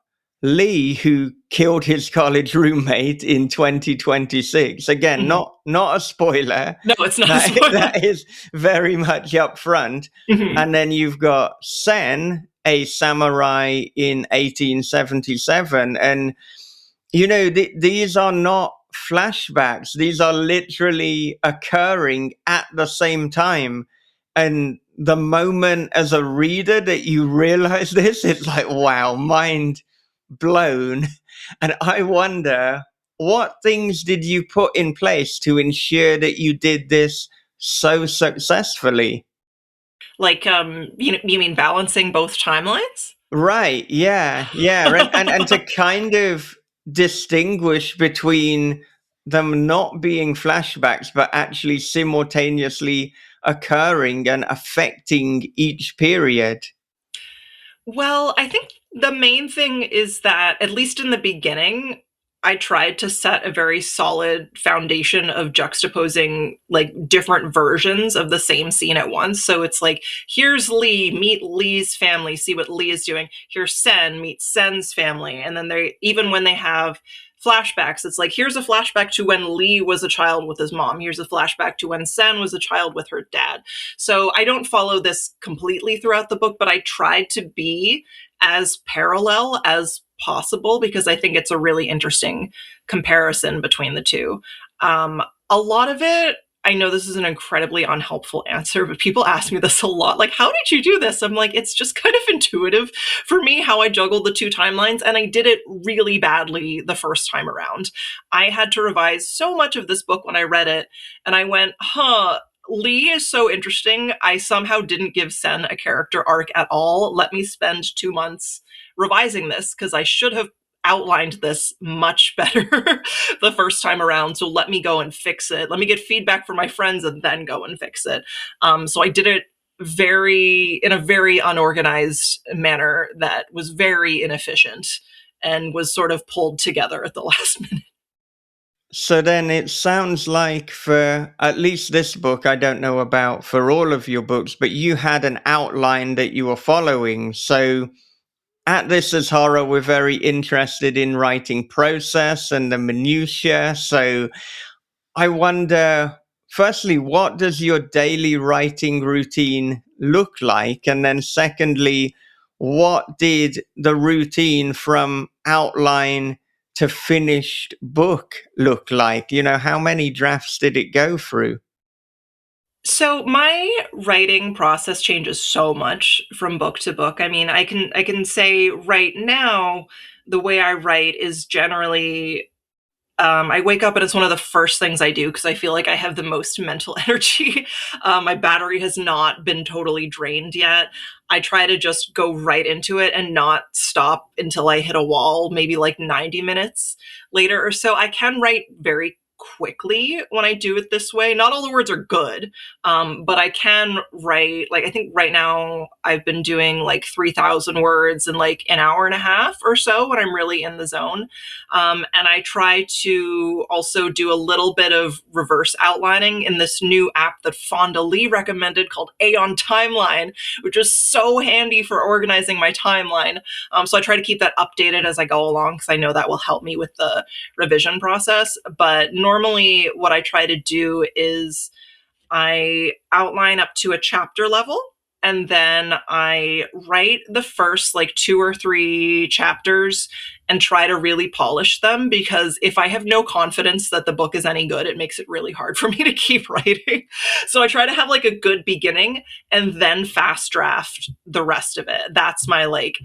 Lee, who killed his college roommate in 2026. Again, not a spoiler. No, it's not a spoiler. That is very much up front. And then you've got Sen, a samurai in 1877. And, these are not flashbacks. These are literally occurring at the same time. And the moment as a reader that you realize this, it's like, wow, mind blown. And I wonder, what things did you put in place to ensure that you did this so successfully? Like, you mean balancing both timelines? Right. Yeah. And to kind of distinguish between them not being flashbacks, but actually simultaneously occurring and affecting each period. Well, I think the main thing is that, at least in the beginning, I tried to set a very solid foundation of juxtaposing like different versions of the same scene at once. So it's like, here's Lee, meet Lee's family, see what Lee is doing. Here's Sen, meet Sen's family. And then even when they have flashbacks, it's like, here's a flashback to when Lee was a child with his mom. Here's a flashback to when Sen was a child with her dad. So I don't follow this completely throughout the book, but I tried to be as parallel as possible because I think it's a really interesting comparison between the two. A lot of it, I know this is an incredibly unhelpful answer, but people ask me this a lot. Like, how did you do this? I'm like, it's just kind of intuitive for me how I juggled the two timelines. And I did it really badly the first time around. I had to revise so much of this book when I read it. And I went, Lee is so interesting. I somehow didn't give Sen a character arc at all. Let me spend 2 months revising this because I should have outlined this much better the first time around. So let me go and fix it. Let me get feedback from my friends and then go and fix it. So I did it in a very unorganized manner that was very inefficient and was sort of pulled together at the last minute. So then it sounds like for at least this book, I don't know about for all of your books, but you had an outline that you were following. So at This Is Horror, we're very interested in writing process and the minutiae. So I wonder, firstly, what does your daily writing routine look like? And then secondly, what did the routine from outline to finished book look like? How many drafts did it go through? So my writing process changes so much from book to book. I mean, I can say right now, the way I write is generally, I wake up and it's one of the first things I do because I feel like I have the most mental energy. My battery has not been totally drained yet. I try to just go right into it and not stop until I hit a wall, maybe like 90 minutes later or so. I can write very quickly when I do it this way. Not all the words are good, but I can write, like, I think right now I've been doing like 3,000 words in like an hour and a half or so when I'm really in the zone. And I try to also do a little bit of reverse outlining in this new app that Fonda Lee recommended called Aeon Timeline, which is so handy for organizing my timeline. So I try to keep that updated as I go along because I know that will help me with the revision process. But normally what I try to do is I outline up to a chapter level, and then I write the first like 2 or 3 chapters and try to really polish them, because if I have no confidence that the book is any good, it makes it really hard for me to keep writing. So I try to have like a good beginning and then fast draft the rest of it. That's my like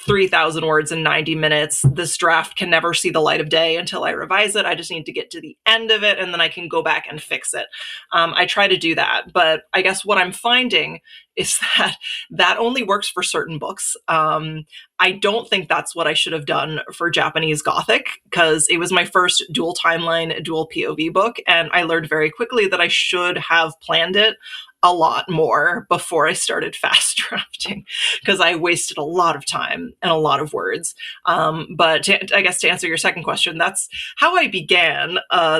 3,000 words in 90 minutes. This draft can never see the light of day until I revise it. I just need to get to the end of it, and then I can go back and fix it. I try to do that, but I guess what I'm finding is that only works for certain books. I don't think that's what I should have done for Japanese Gothic, because it was my first dual timeline, dual POV book, and I learned very quickly that I should have planned it a lot more before I started fast drafting, because I wasted a lot of time and a lot of words. But I guess to answer your second question, that's how I began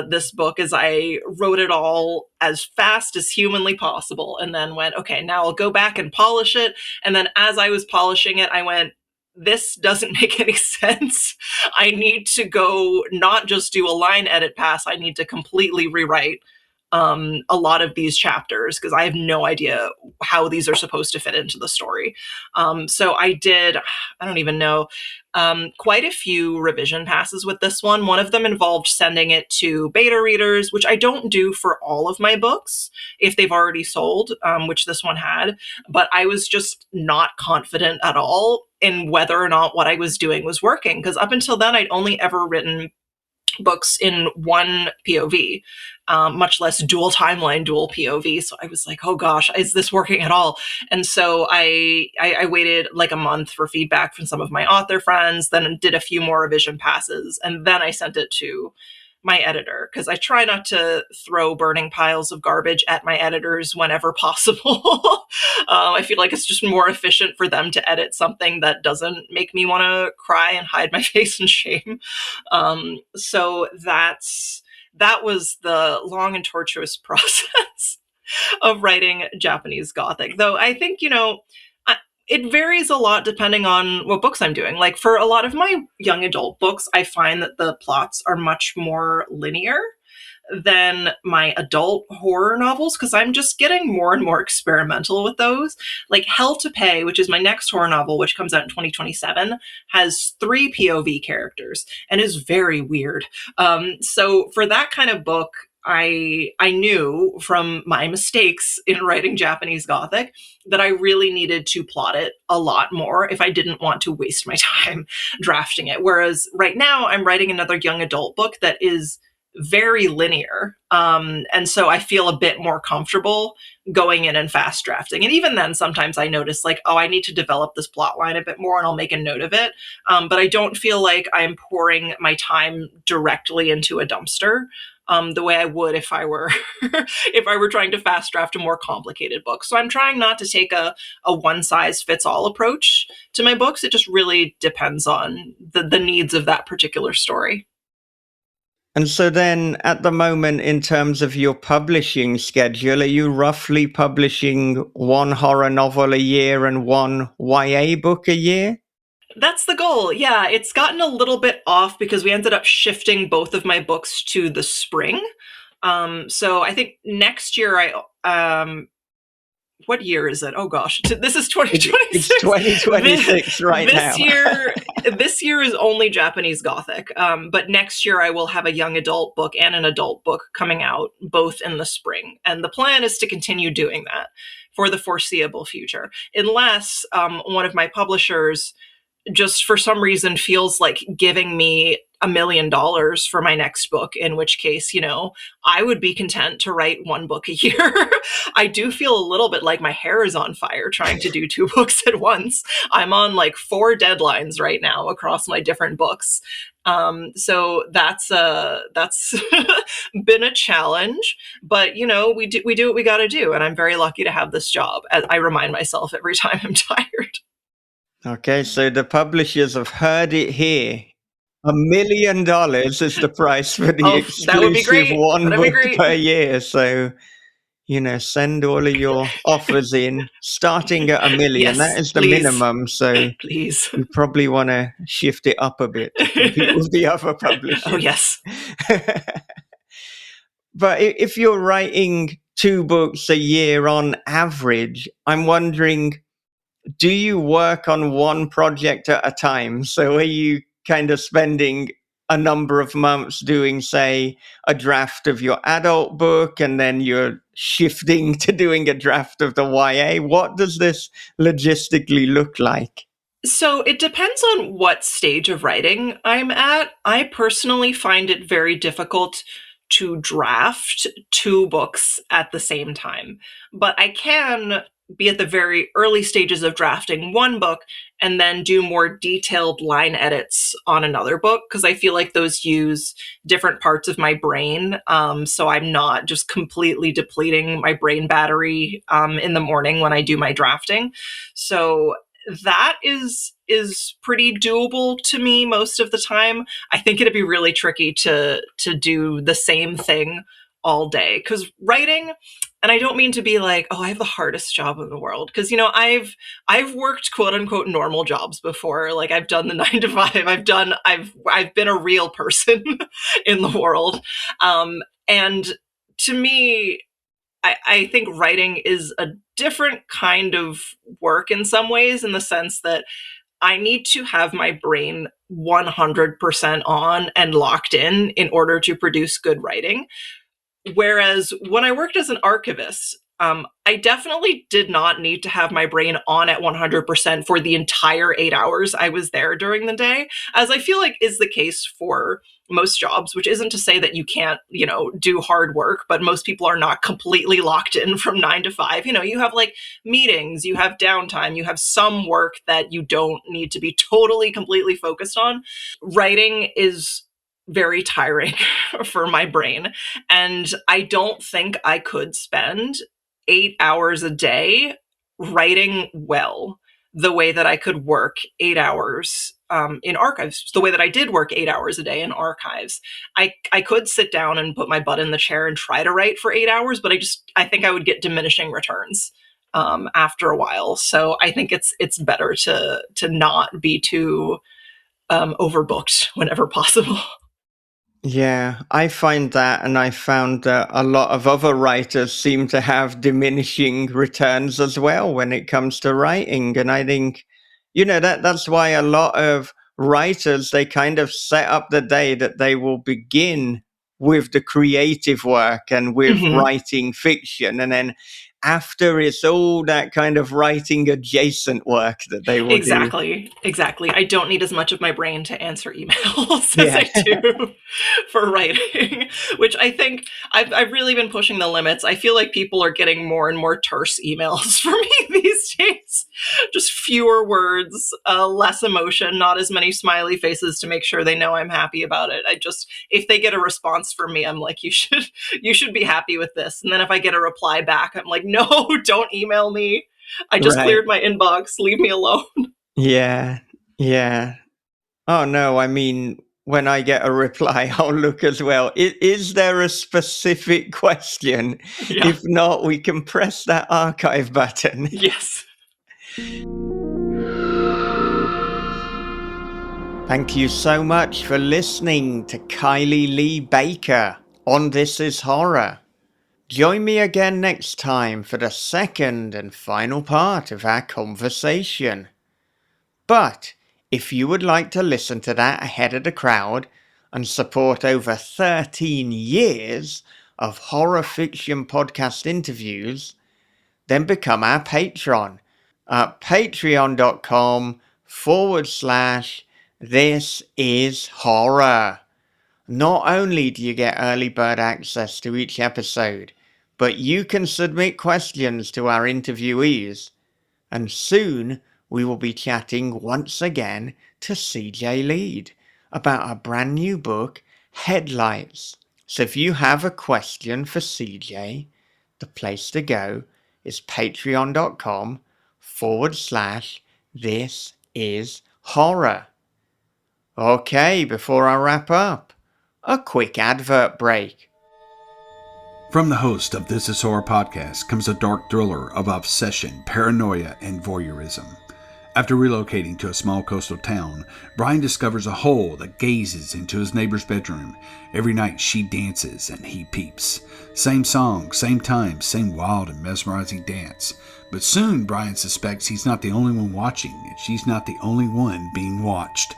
this book. Is I wrote it all as fast as humanly possible, and then went, okay, now I'll go back and polish it. And then as I was polishing it, I went, this doesn't make any sense. I need to go not just do a line edit pass. I need to completely rewrite a lot of these chapters, because I have no idea how these are supposed to fit into the story. So I did, I don't even know, quite a few revision passes with this one. One of them involved sending it to beta readers, which I don't do for all of my books if they've already sold, which this one had. But I was just not confident at all in whether or not what I was doing was working, because up until then, I'd only ever written books in one POV, much less dual timeline, dual POV. So I was like, oh gosh, is this working at all? And so I waited like a month for feedback from some of my author friends, then did a few more revision passes, and then I sent it to my editor, because I try not to throw burning piles of garbage at my editors whenever possible. I feel like it's just more efficient for them to edit something that doesn't make me want to cry and hide my face in shame. So that was the long and tortuous process of writing Japanese Gothic. Though I think, it varies a lot depending on what books I'm doing. Like for a lot of my young adult books, I find that the plots are much more linear than my adult horror novels, because I'm just getting more and more experimental with those. Like Hell to Pay, which is my next horror novel, which comes out in 2027, has 3 POV characters and is very weird. So for that kind of book, I knew from my mistakes in writing Japanese Gothic that I really needed to plot it a lot more if I didn't want to waste my time drafting it. Whereas right now I'm writing another young adult book that is very linear. And so I feel a bit more comfortable going in and fast drafting. And even then, sometimes I notice like, oh, I need to develop this plot line a bit more, and I'll make a note of it. But I don't feel like I'm pouring my time directly into a dumpster the way I would if I were if I were trying to fast draft a more complicated book. So I'm trying not to take a one size fits all approach to my books. It just really depends on the needs of that particular story. And so then at the moment, in terms of your publishing schedule, are you roughly publishing 1 horror novel a year and 1 YA book a year? That's the goal. Yeah, it's gotten a little bit off because we ended up shifting both of my books to the spring. So I think next year what year is it? Oh gosh, this is 2026. It's 2026 now. This year is only Japanese Gothic. But next year I will have a young adult book and an adult book coming out both in the spring. And the plan is to continue doing that for the foreseeable future, unless one of my publishers just for some reason feels like giving me $1 million for my next book, in which case, I would be content to write 1 book a year. I do feel a little bit like my hair is on fire trying to do 2 books at once. I'm on like 4 deadlines right now across my different books. So that's been a challenge, but we do what we got to do. And I'm very lucky to have this job, as I remind myself every time I'm tired. Okay, so the publishers have heard it here. $1 million is the price for the exclusive 1 book per year. So, send all of your offers in, starting at $1 million. Yes, that is the minimum. So please, you probably want to shift it up a bit with the other publishers. Oh, yes. But if you're writing 2 books a year on average, I'm wondering, do you work on one project at a time? So are you kind of spending a number of months doing, say, a draft of your adult book, and then you're shifting to doing a draft of the YA? What does this logistically look like? So it depends on what stage of writing I'm at. I personally find it very difficult to draft 2 books at the same time, but I can be at the very early stages of drafting one book and then do more detailed line edits on another book, because I feel like those use different parts of my brain. So I'm not just completely depleting my brain battery in the morning when I do my drafting. So that is pretty doable to me most of the time. I think it'd be really tricky to do the same thing all day, because writing, and I don't mean to be like, oh, I have the hardest job in the world, because I've worked quote unquote normal jobs before. Like, I've done the 9 to 5. I've been a real person in the world, and to me, I think writing is a different kind of work in some ways, in the sense that I need to have my brain 100% on and locked in order to produce good writing. Whereas when I worked as an archivist, I definitely did not need to have my brain on at 100% for the entire 8 hours I was there during the day, as I feel like is the case for most jobs, which isn't to say that you can't, do hard work, but most people are not completely locked in from 9 to 5. You have like meetings, you have downtime, you have some work that you don't need to be totally, completely focused on. Writing is very tiring for my brain. And I don't think I could spend 8 hours a day writing well the way that I could work 8 hours in archives, the way that I did work 8 hours a day in archives. I could sit down and put my butt in the chair and try to write for 8 hours, but I think I would get diminishing returns after a while. So I think it's better to not be too overbooked whenever possible. Yeah, I find that, and I found that a lot of other writers seem to have diminishing returns as well when it comes to writing. And I think, that's why a lot of writers, they kind of set up the day that they will begin with the creative work and with Mhm. writing fiction. And then after, it's all that kind of writing adjacent work that they will do. Exactly. I don't need as much of my brain to answer emails as Yeah. I do for writing, which I think I've really been pushing the limits. I feel like people are getting more and more terse emails from me these days. Just fewer words, less emotion, not as many smiley faces to make sure they know I'm happy about it. If they get a response from me, I'm like, you should be happy with this. And then if I get a reply back, I'm like, no, don't email me. I just Right. cleared my inbox. Leave me alone. Yeah. Yeah. Oh, no. I mean, when I get a reply, I'll look as well. Is there a specific question? Yeah. If not, we can press that archive button. Yes. Thank you so much for listening to Kylie Lee Baker on This Is Horror. Join me again next time for the second and final part of our conversation. But if you would like to listen to that ahead of the crowd and support over 13 years of horror fiction podcast interviews, then become our patron at patreon.com/This Is Horror. Not only do you get early bird access to each episode, but you can submit questions to our interviewees. And soon we will be chatting once again to CJ Lead about a brand new book, Headlights. So if you have a question for CJ, the place to go is patreon.com/This Is Horror. Okay, before I wrap up, a quick advert break. From the host of This Is Horror podcast comes a dark thriller of obsession, paranoia, and voyeurism. After relocating to a small coastal town, Brian discovers a hole that gazes into his neighbor's bedroom. Every night she dances and he peeps. Same song, same time, same wild and mesmerizing dance. But soon Brian suspects he's not the only one watching, and she's not the only one being watched.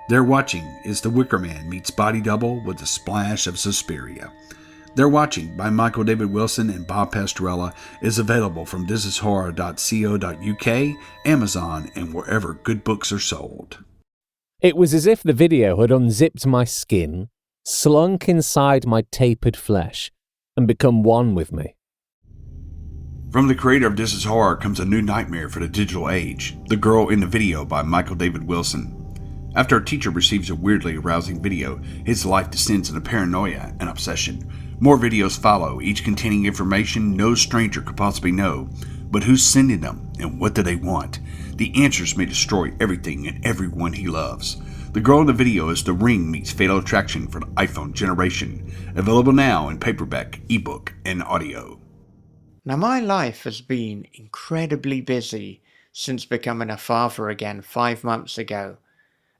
They're Watching is The Wicker Man meets Body Double with a splash of Suspiria. They're Watching by Michael David Wilson and Bob Pastorella is available from thisishorror.co.uk, Amazon, and wherever good books are sold. It was as if the video had unzipped my skin, slunk inside my tapered flesh, and become one with me. From the creator of This Is Horror comes a new nightmare for the digital age, The Girl in the Video by Michael David Wilson. After a teacher receives a weirdly arousing video, his life descends into paranoia and obsession. More videos follow, each containing information no stranger could possibly know. But who's sending them, and what do they want? The answers may destroy everything and everyone he loves. The Girl in the Video is The Ring meets Fatal Attraction for the iPhone generation. Available now in paperback, ebook, and audio. Now, my life has been incredibly busy since becoming a father again 5 months ago,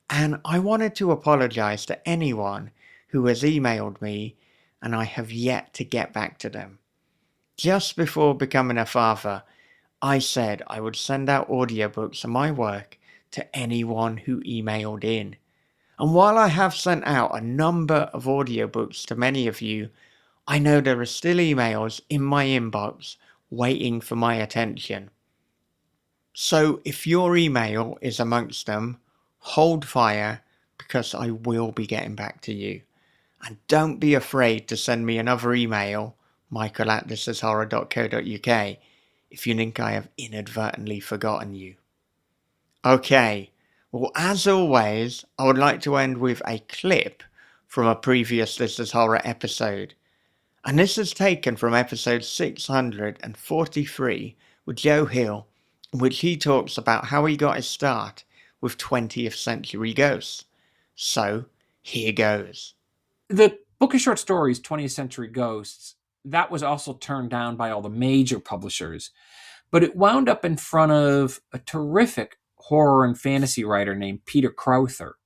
and I wanted to apologize to anyone who has emailed me and I have yet to get back to them. Just before becoming a father, I said I would send out audiobooks of my work to anyone who emailed in. And while I have sent out a number of audiobooks to many of you, I know there are still emails in my inbox waiting for my attention. So if your email is amongst them, hold fire, because I will be getting back to you. And don't be afraid to send me another email, michael@thisishorror.co.uk, if you think I have inadvertently forgotten you. Okay, well, as always, I would like to end with a clip from a previous This Is Horror episode. And this is taken from episode 643 with Joe Hill, in which he talks about how he got his start with 20th century ghosts. So, here goes. The book of short stories, 20th Century Ghosts, that was also turned down by all the major publishers. But it wound up in front of a terrific horror and fantasy writer named Peter Crowther.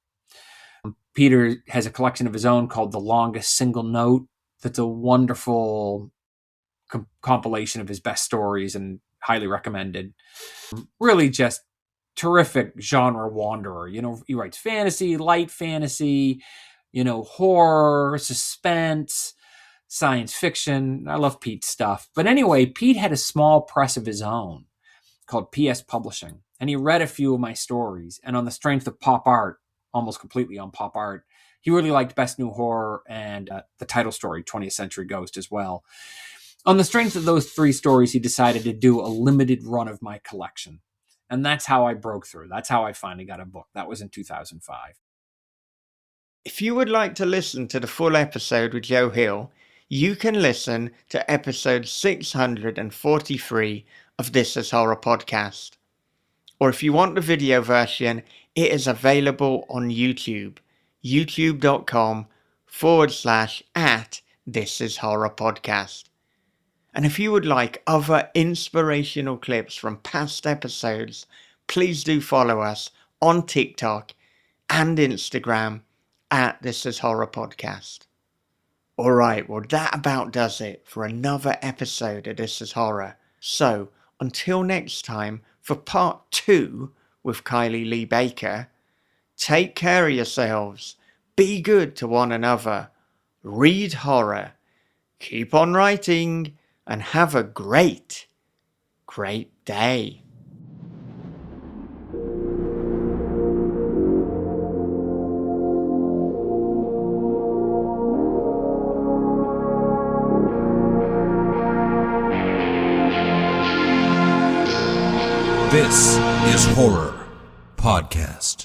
Peter has a collection of his own called The Longest Single Note. That's a wonderful compilation of his best stories and highly recommended. Really just terrific genre wanderer. You know, he writes fantasy, light fantasy, horror, suspense, science fiction. I love Pete's stuff. But anyway, Pete had a small press of his own called PS Publishing. And he read a few of my stories. And on the strength of pop art, almost completely on pop art, he really liked Best New Horror and the title story, 20th Century Ghost, as well. On the strength of those 3 stories, he decided to do a limited run of my collection. And that's how I broke through. That's how I finally got a book. That was in 2005. If you would like to listen to the full episode with Joe Hill, you can listen to episode 643 of This Is Horror podcast. Or if you want the video version, it is available on YouTube, youtube.com/@thisishorrorpodcast. And if you would like other inspirational clips from past episodes, please do follow us on TikTok and Instagram @This Is Horror Podcast. Alright, well that about does it for another episode of This Is Horror. So, until next time, for part 2 with Kylie Lee Baker, take care of yourselves, be good to one another, read horror, keep on writing, and have a great, great day. This is Horror Podcast.